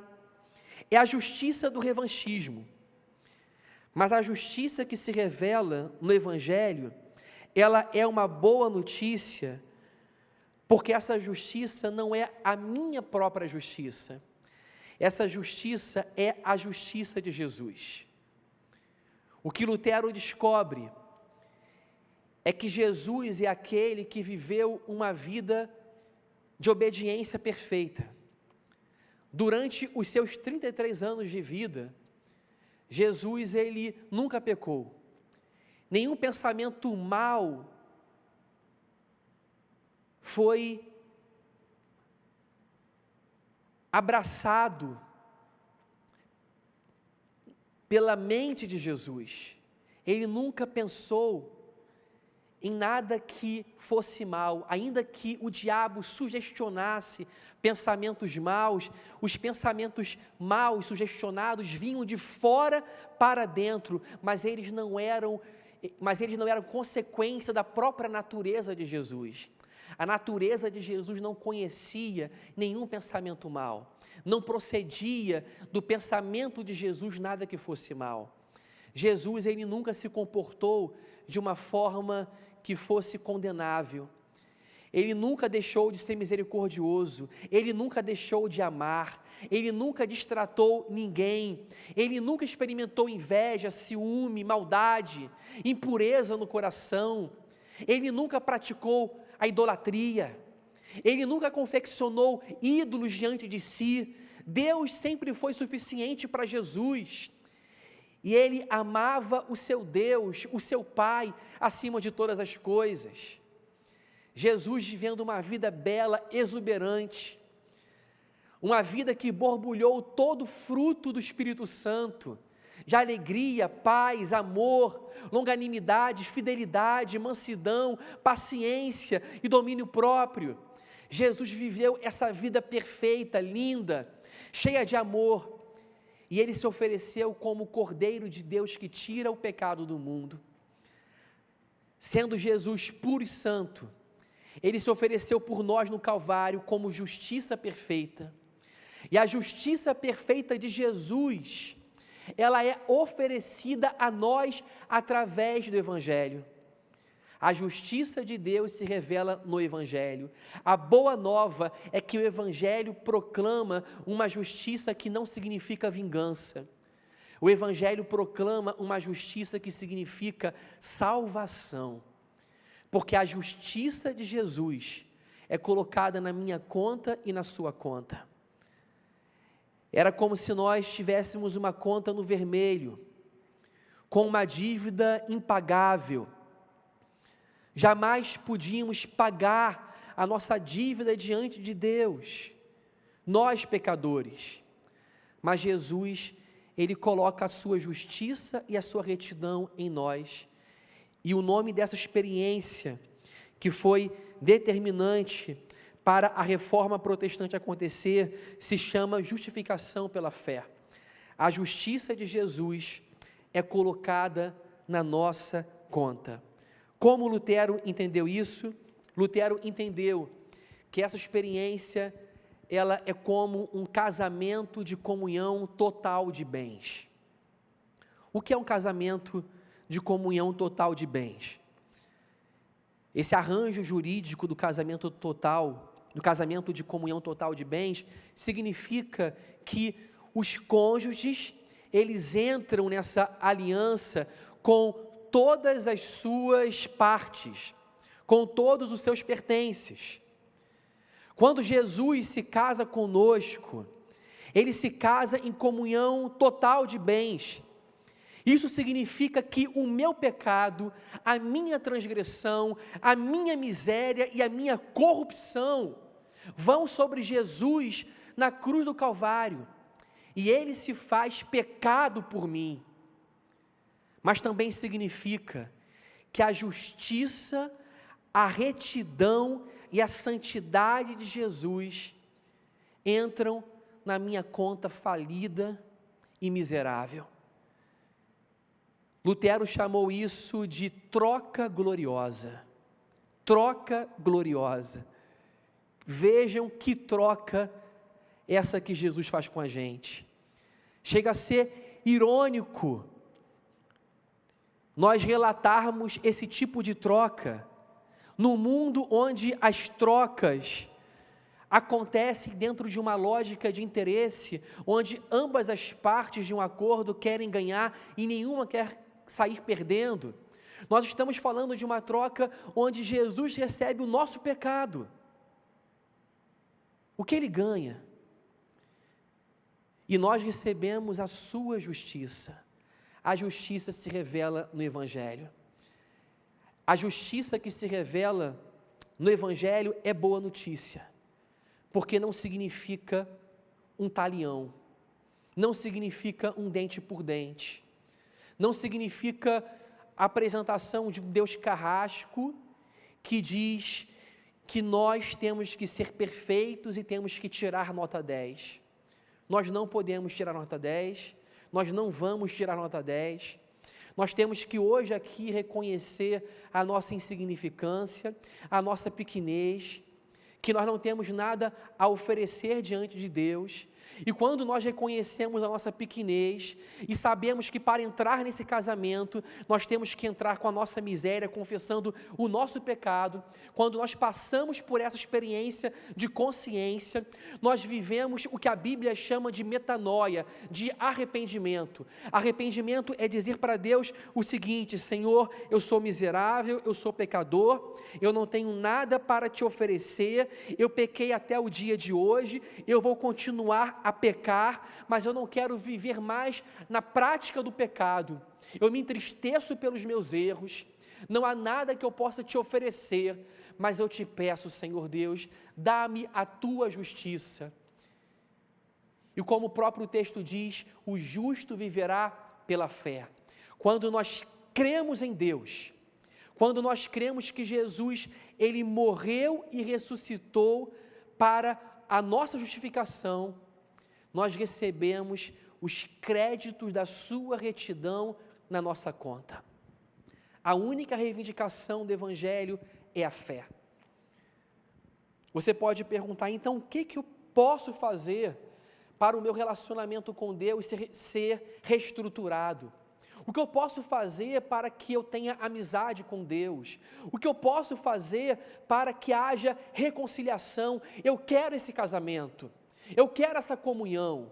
É a justiça do revanchismo. Mas a justiça que se revela no Evangelho, ela é uma boa notícia, porque essa justiça não é a minha própria justiça. Essa justiça é a justiça de Jesus. O que Lutero descobre é que Jesus é aquele que viveu uma vida de obediência perfeita. Durante os seus 33 anos de vida, Jesus, ele nunca pecou. Nenhum pensamento mau foi abraçado pela mente de Jesus. Ele nunca pensou em nada que fosse mal, ainda que o diabo sugestionasse pensamentos maus, os pensamentos maus sugestionados vinham de fora para dentro, mas eles não eram consequência da própria natureza de Jesus. A natureza de Jesus não conhecia nenhum pensamento mal, não procedia do pensamento de Jesus nada que fosse mal. Jesus, ele nunca se comportou de uma forma que fosse condenável. Ele nunca deixou de ser misericordioso, ele nunca deixou de amar, ele nunca destratou ninguém, ele nunca experimentou inveja, ciúme, maldade, impureza no coração, ele nunca praticou a idolatria, ele nunca confeccionou ídolos diante de si. Deus sempre foi suficiente para Jesus, e ele amava o seu Deus, o seu Pai, acima de todas as coisas. Jesus vivendo uma vida bela, exuberante, uma vida que borbulhou todo o fruto do Espírito Santo, de alegria, paz, amor, longanimidade, fidelidade, mansidão, paciência e domínio próprio. Jesus viveu essa vida perfeita, linda, cheia de amor, e Ele se ofereceu como o Cordeiro de Deus que tira o pecado do mundo. Sendo Jesus puro e santo, Ele se ofereceu por nós no Calvário como justiça perfeita. E a justiça perfeita de Jesus, ela é oferecida a nós através do Evangelho. A justiça de Deus se revela no Evangelho. A boa nova é que o Evangelho proclama uma justiça que não significa vingança. O Evangelho proclama uma justiça que significa salvação. Porque a justiça de Jesus é colocada na minha conta e na sua conta. Era como se nós tivéssemos uma conta no vermelho, com uma dívida impagável. Jamais podíamos pagar a nossa dívida diante de Deus, nós pecadores. Mas Jesus, Ele coloca a sua justiça e a sua retidão em nós. E o nome dessa experiência, que foi determinante para a reforma protestante acontecer, se chama justificação pela fé. A justiça de Jesus é colocada na nossa conta. Como Lutero entendeu isso? Lutero entendeu que essa experiência, ela é como um casamento de comunhão total de bens. O que é um casamento de comunhão total de bens? Esse arranjo jurídico do casamento total, do casamento de comunhão total de bens, significa que os cônjuges, eles entram nessa aliança com todas as suas partes, com todos os seus pertences. Quando Jesus se casa conosco, Ele se casa em comunhão total de bens. Isso significa que o meu pecado, a minha transgressão, a minha miséria e a minha corrupção vão sobre Jesus na cruz do Calvário, e Ele se faz pecado por mim. Mas também significa que a justiça, a retidão e a santidade de Jesus entram na minha conta falida e miserável. Lutero chamou isso de troca gloriosa. Troca gloriosa. Vejam que troca essa que Jesus faz com a gente. Chega a ser irônico nós relatarmos esse tipo de troca no mundo onde as trocas acontecem dentro de uma lógica de interesse, onde ambas as partes de um acordo querem ganhar e nenhuma quer sair perdendo. Nós estamos falando de uma troca onde Jesus recebe o nosso pecado. O que Ele ganha? E nós recebemos a sua justiça. A justiça se revela no Evangelho. A justiça que se revela no Evangelho é boa notícia, porque não significa um talião, não significa um dente por dente, não significa a apresentação de um Deus carrasco que diz que nós temos que ser perfeitos e temos que tirar nota 10. Nós não podemos tirar nota 10, nós não vamos tirar nota 10, nós temos que hoje aqui reconhecer a nossa insignificância, a nossa pequenez, que nós não temos nada a oferecer diante de Deus. E quando nós reconhecemos a nossa pequenez e sabemos que para entrar nesse casamento, nós temos que entrar com a nossa miséria, confessando o nosso pecado, quando nós passamos por essa experiência de consciência, nós vivemos o que a Bíblia chama de metanoia, de arrependimento. Arrependimento é dizer para Deus o seguinte: Senhor, eu sou miserável, eu sou pecador, eu não tenho nada para te oferecer, eu pequei até o dia de hoje, eu vou continuar a pecar, mas eu não quero viver mais na prática do pecado. Eu me entristeço pelos meus erros, não há nada que eu possa te oferecer, mas eu te peço, Senhor Deus, dá-me a tua justiça. E como o próprio texto diz, o justo viverá pela fé. Quando nós cremos em Deus, quando nós cremos que Jesus, Ele morreu e ressuscitou para a nossa justificação, nós recebemos os créditos da sua retidão na nossa conta. A única reivindicação do Evangelho é a fé. Você pode perguntar, então, o que eu posso fazer para o meu relacionamento com Deus ser reestruturado? O que eu posso fazer para que eu tenha amizade com Deus? O que eu posso fazer para que haja reconciliação? Eu quero esse casamento, eu quero essa comunhão,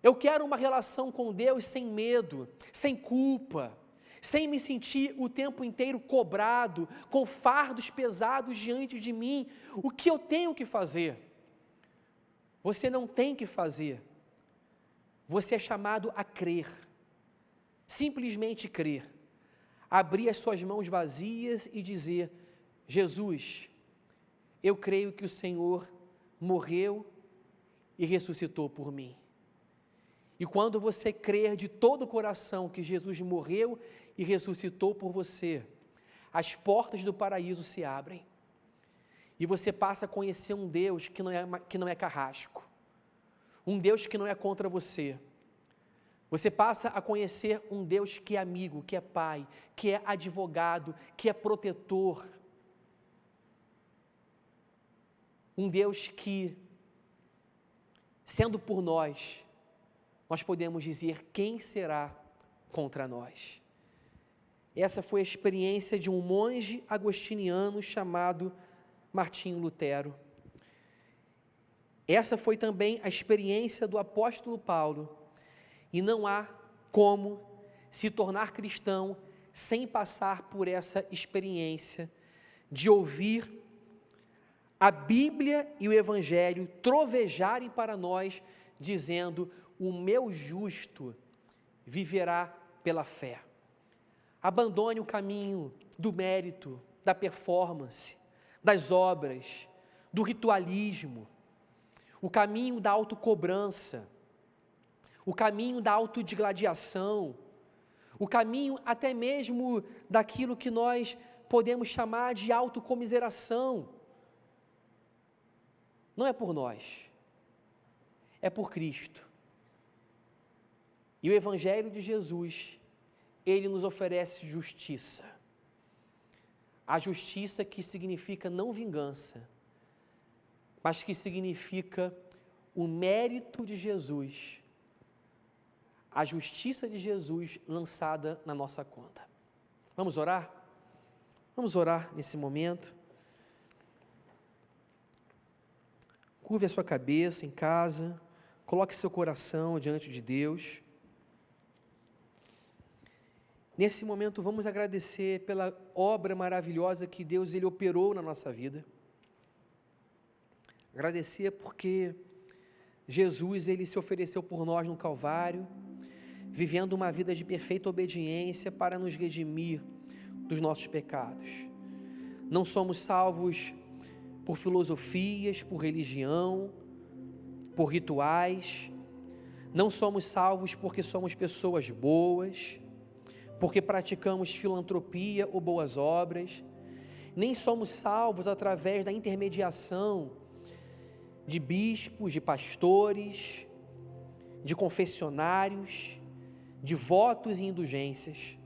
eu quero uma relação com Deus sem medo, sem culpa, sem me sentir o tempo inteiro cobrado, com fardos pesados diante de mim. O que eu tenho que fazer? Você não tem que fazer, você é chamado a crer. Simplesmente crer, abrir as suas mãos vazias e dizer: Jesus, eu creio que o Senhor morreu e ressuscitou por mim. E quando você crer de todo o coração que Jesus morreu e ressuscitou por você, as portas do paraíso se abrem, e você passa a conhecer um Deus que não é carrasco, um Deus que não é contra você. Você passa a conhecer um Deus que é amigo, que é pai, que é advogado, que é protetor. Um Deus que, sendo por nós, nós podemos dizer: quem será contra nós? Essa foi a experiência de um monge agostiniano chamado Martinho Lutero. Essa foi também a experiência do apóstolo Paulo. E não há como se tornar cristão sem passar por essa experiência de ouvir a Bíblia e o Evangelho trovejarem para nós, dizendo: o meu justo viverá pela fé. Abandone o caminho do mérito, da performance, das obras, do ritualismo, o caminho da autocobrança, o caminho da autodigladiação, o caminho até mesmo daquilo que nós podemos chamar de autocomiseração. Não é por nós, é por Cristo. E o Evangelho de Jesus, ele nos oferece justiça. A justiça que significa não vingança, mas que significa o mérito de Jesus, a justiça de Jesus lançada na nossa conta. Vamos orar? Vamos orar nesse momento. Curve a sua cabeça em casa, coloque seu coração diante de Deus. Nesse momento vamos agradecer pela obra maravilhosa que Deus ele operou na nossa vida. Agradecer porque Jesus ele se ofereceu por nós no Calvário, vivendo uma vida de perfeita obediência para nos redimir dos nossos pecados. Não somos salvos por filosofias, por religião, por rituais. Não somos salvos porque somos pessoas boas, porque praticamos filantropia ou boas obras. Nem somos salvos através da intermediação de bispos, de pastores, de confessionários, de votos e indulgências.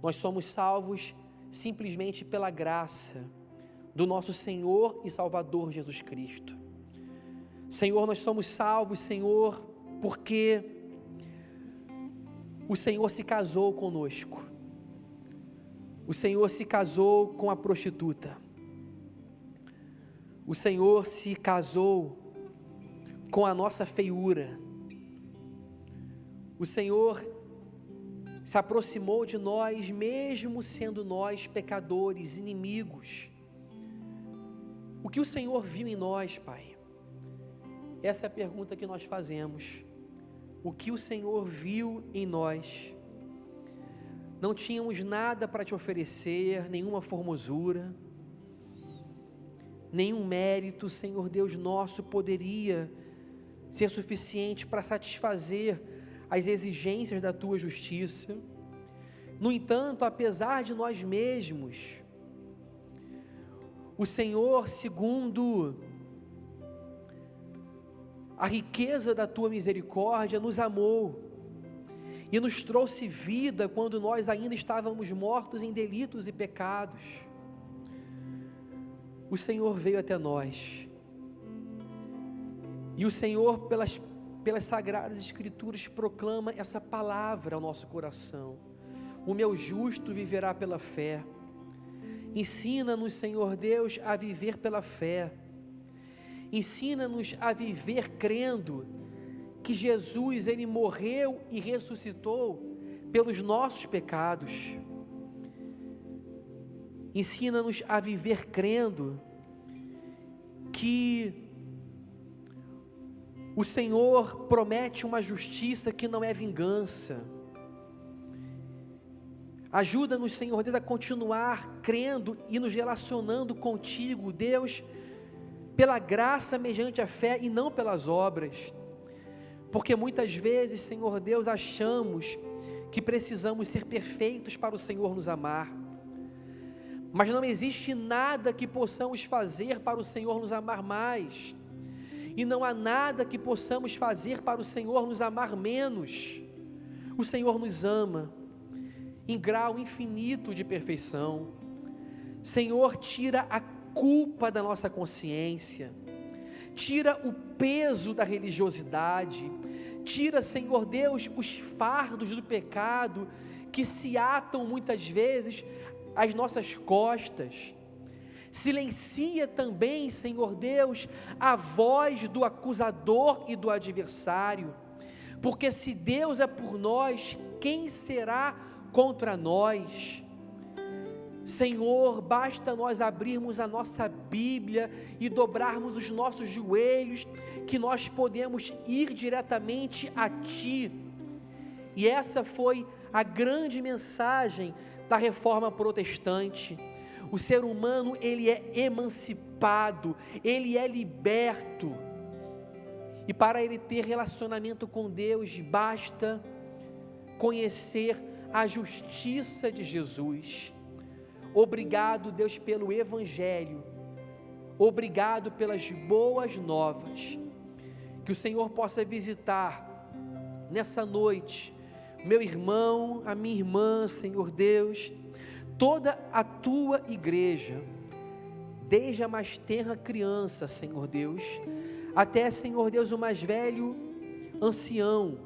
Nós somos salvos simplesmente pela graça do nosso Senhor e Salvador Jesus Cristo. Senhor, nós somos salvos, Senhor, porque o Senhor se casou conosco. O Senhor se casou com a prostituta. O Senhor se casou com a nossa feiura. O Senhor se aproximou de nós, mesmo sendo nós pecadores, inimigos. O que o Senhor viu em nós, Pai? Essa é a pergunta que nós fazemos. O que o Senhor viu em nós? Não tínhamos nada para te oferecer, nenhuma formosura, nenhum mérito, Senhor Deus nosso, poderia ser suficiente para satisfazer as exigências da tua justiça. No entanto, apesar de nós mesmos, o Senhor, segundo a riqueza da tua misericórdia, nos amou e nos trouxe vida quando nós ainda estávamos mortos em delitos e pecados. O Senhor veio até nós, e o Senhor, pelas sagradas escrituras, proclama essa palavra ao nosso coração: o meu justo viverá pela fé. Ensina-nos, Senhor Deus, a viver pela fé. Ensina-nos a viver crendo que Jesus, Ele morreu e ressuscitou pelos nossos pecados. Ensina-nos a viver crendo que o Senhor promete uma justiça que não é vingança. Ajuda-nos, Senhor Deus, a continuar crendo e nos relacionando contigo, Deus, pela graça mediante a fé e não pelas obras. Porque muitas vezes, Senhor Deus, achamos que precisamos ser perfeitos para o Senhor nos amar. Mas não existe nada que possamos fazer para o Senhor nos amar mais. E não há nada que possamos fazer para o Senhor nos amar menos. O Senhor nos ama em grau infinito de perfeição. Senhor, tira a culpa da nossa consciência, tira o peso da religiosidade, tira, Senhor Deus, os fardos do pecado que se atam muitas vezes às nossas costas. Silencia também, Senhor Deus, a voz do acusador e do adversário, porque se Deus é por nós, quem será contra nós? Senhor, basta nós abrirmos a nossa Bíblia e dobrarmos os nossos joelhos, que nós podemos ir diretamente a Ti. E essa foi a grande mensagem da Reforma Protestante. O ser humano, ele é emancipado, ele é liberto, e para ele ter relacionamento com Deus, basta conhecer a justiça de Jesus. Obrigado, Deus, pelo Evangelho, obrigado pelas boas novas. Que o Senhor possa visitar nessa noite meu irmão, a minha irmã, Senhor Deus, toda a tua igreja, desde a mais tenra criança, Senhor Deus, até, Senhor Deus, o mais velho ancião.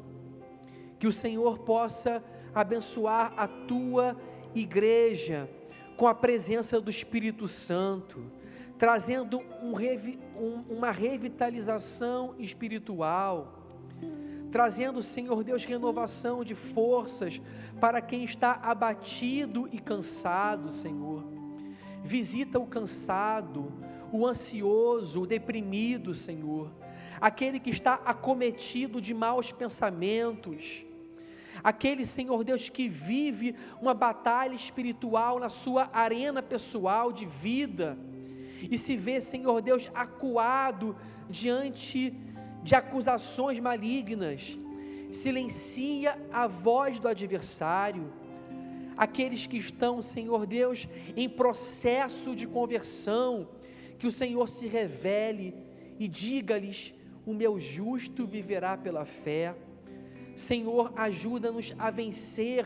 Que o Senhor possa abençoar a tua igreja com a presença do Espírito Santo, trazendo uma revitalização espiritual, trazendo, Senhor Deus, renovação de forças para quem está abatido e cansado, Senhor. Visita o cansado, o ansioso, o deprimido, Senhor, aquele que está acometido de maus pensamentos, aquele, Senhor Deus, que vive uma batalha espiritual na sua arena pessoal de vida, e se vê, Senhor Deus, acuado diante de acusações malignas. Silencia a voz do adversário. Aqueles que estão, Senhor Deus, em processo de conversão, que o Senhor se revele e diga-lhes: o meu justo viverá pela fé. Senhor, ajuda-nos a vencer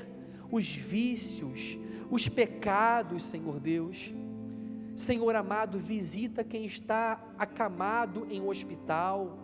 os vícios, os pecados, Senhor Deus. Senhor amado, visita quem está acamado em um hospital,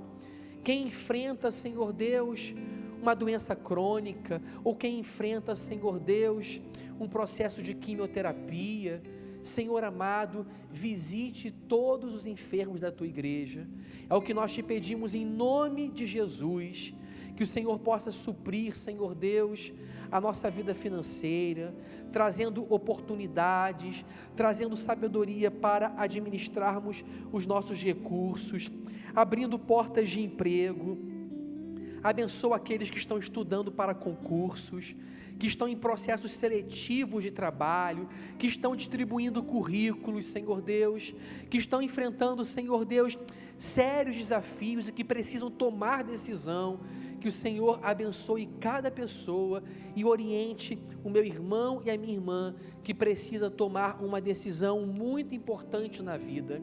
quem enfrenta, Senhor Deus, uma doença crônica, ou quem enfrenta, Senhor Deus, um processo de quimioterapia. Senhor amado, visite todos os enfermos da tua igreja. É o que nós te pedimos em nome de Jesus. Que o Senhor possa suprir, Senhor Deus, a nossa vida financeira, trazendo oportunidades, trazendo sabedoria para administrarmos os nossos recursos, abrindo portas de emprego. Abençoa aqueles que estão estudando para concursos, que estão em processos seletivos de trabalho, que estão distribuindo currículos, Senhor Deus, que estão enfrentando, Senhor Deus, sérios desafios e que precisam tomar decisão. que o Senhor abençoe cada pessoa e oriente o meu irmão e a minha irmã que precisa tomar uma decisão muito importante na vida.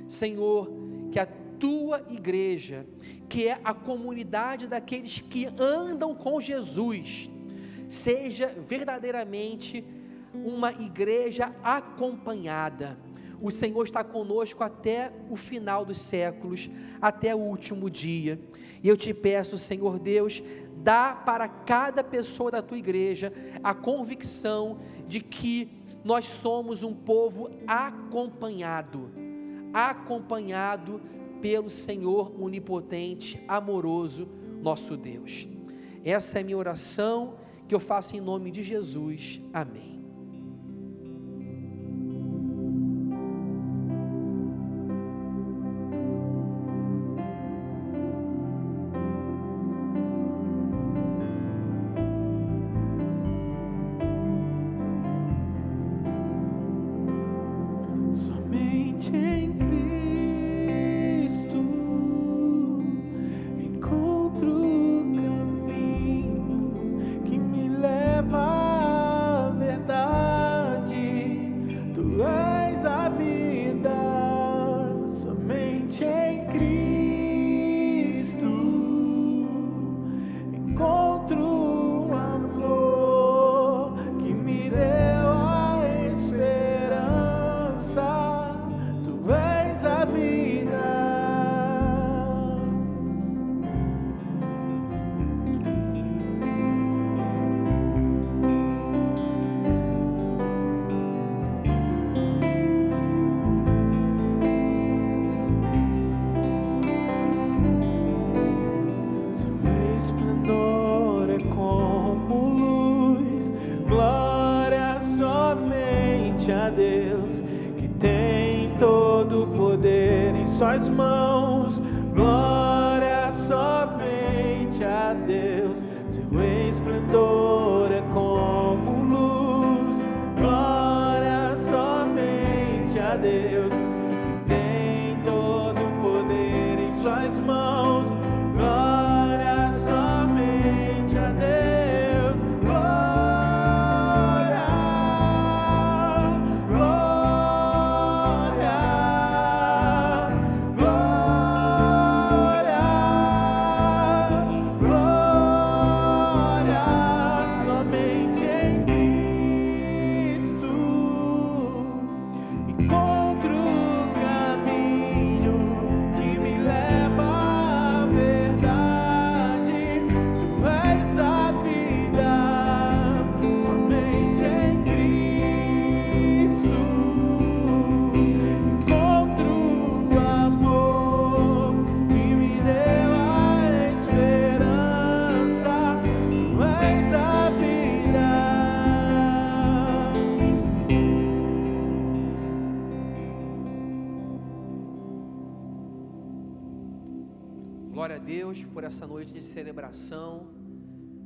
Senhor, que a tua igreja, que é a comunidade daqueles que andam com Jesus, seja verdadeiramente uma igreja acompanhada. O Senhor está conosco até o final dos séculos, até o último dia, e eu te peço, Senhor Deus, dá para cada pessoa da tua igreja a convicção de que nós somos um povo acompanhado pelo Senhor onipotente, amoroso, nosso Deus. Essa é a minha oração, que eu faço em nome de Jesus, amém. Somente em Cristo encontro o caminho que me leva à verdade. Tu és a vida. Somente em Cristo encontro o amor que me deu a esperança. Tu és a vida. Seu esplendor é como luz, glória somente a Deus, que tem todo o poder em suas mãos. Glória somente a Deus. Seu esplendor é como luz, glória somente a Deus, que tem todo o poder em suas mãos. Glória somente a Deus. Glória, glória, glória, glória. Somente em Cristo encontro o caminho que me leva à verdade. Tu és a vida. Somente em Cristo encontro o amor que me deu a esperança. Tu és a vida. Glória a Deus por essa noite de celebração.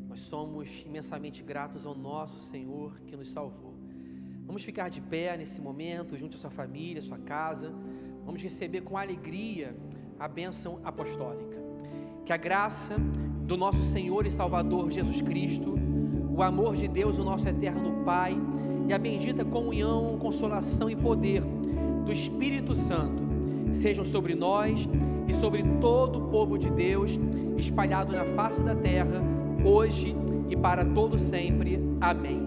Nós somos imensamente gratos ao nosso Senhor que nos salvou. Vamos ficar de pé nesse momento, junto à sua família, à sua casa. Vamos receber com alegria a bênção apostólica. Que a graça do nosso Senhor e Salvador Jesus Cristo, o amor de Deus, o nosso eterno Pai, e a bendita comunhão, consolação e poder do Espírito Santo sejam sobre nós e sobre todo o povo de Deus, espalhado na face da terra, hoje e para todo sempre. Amém.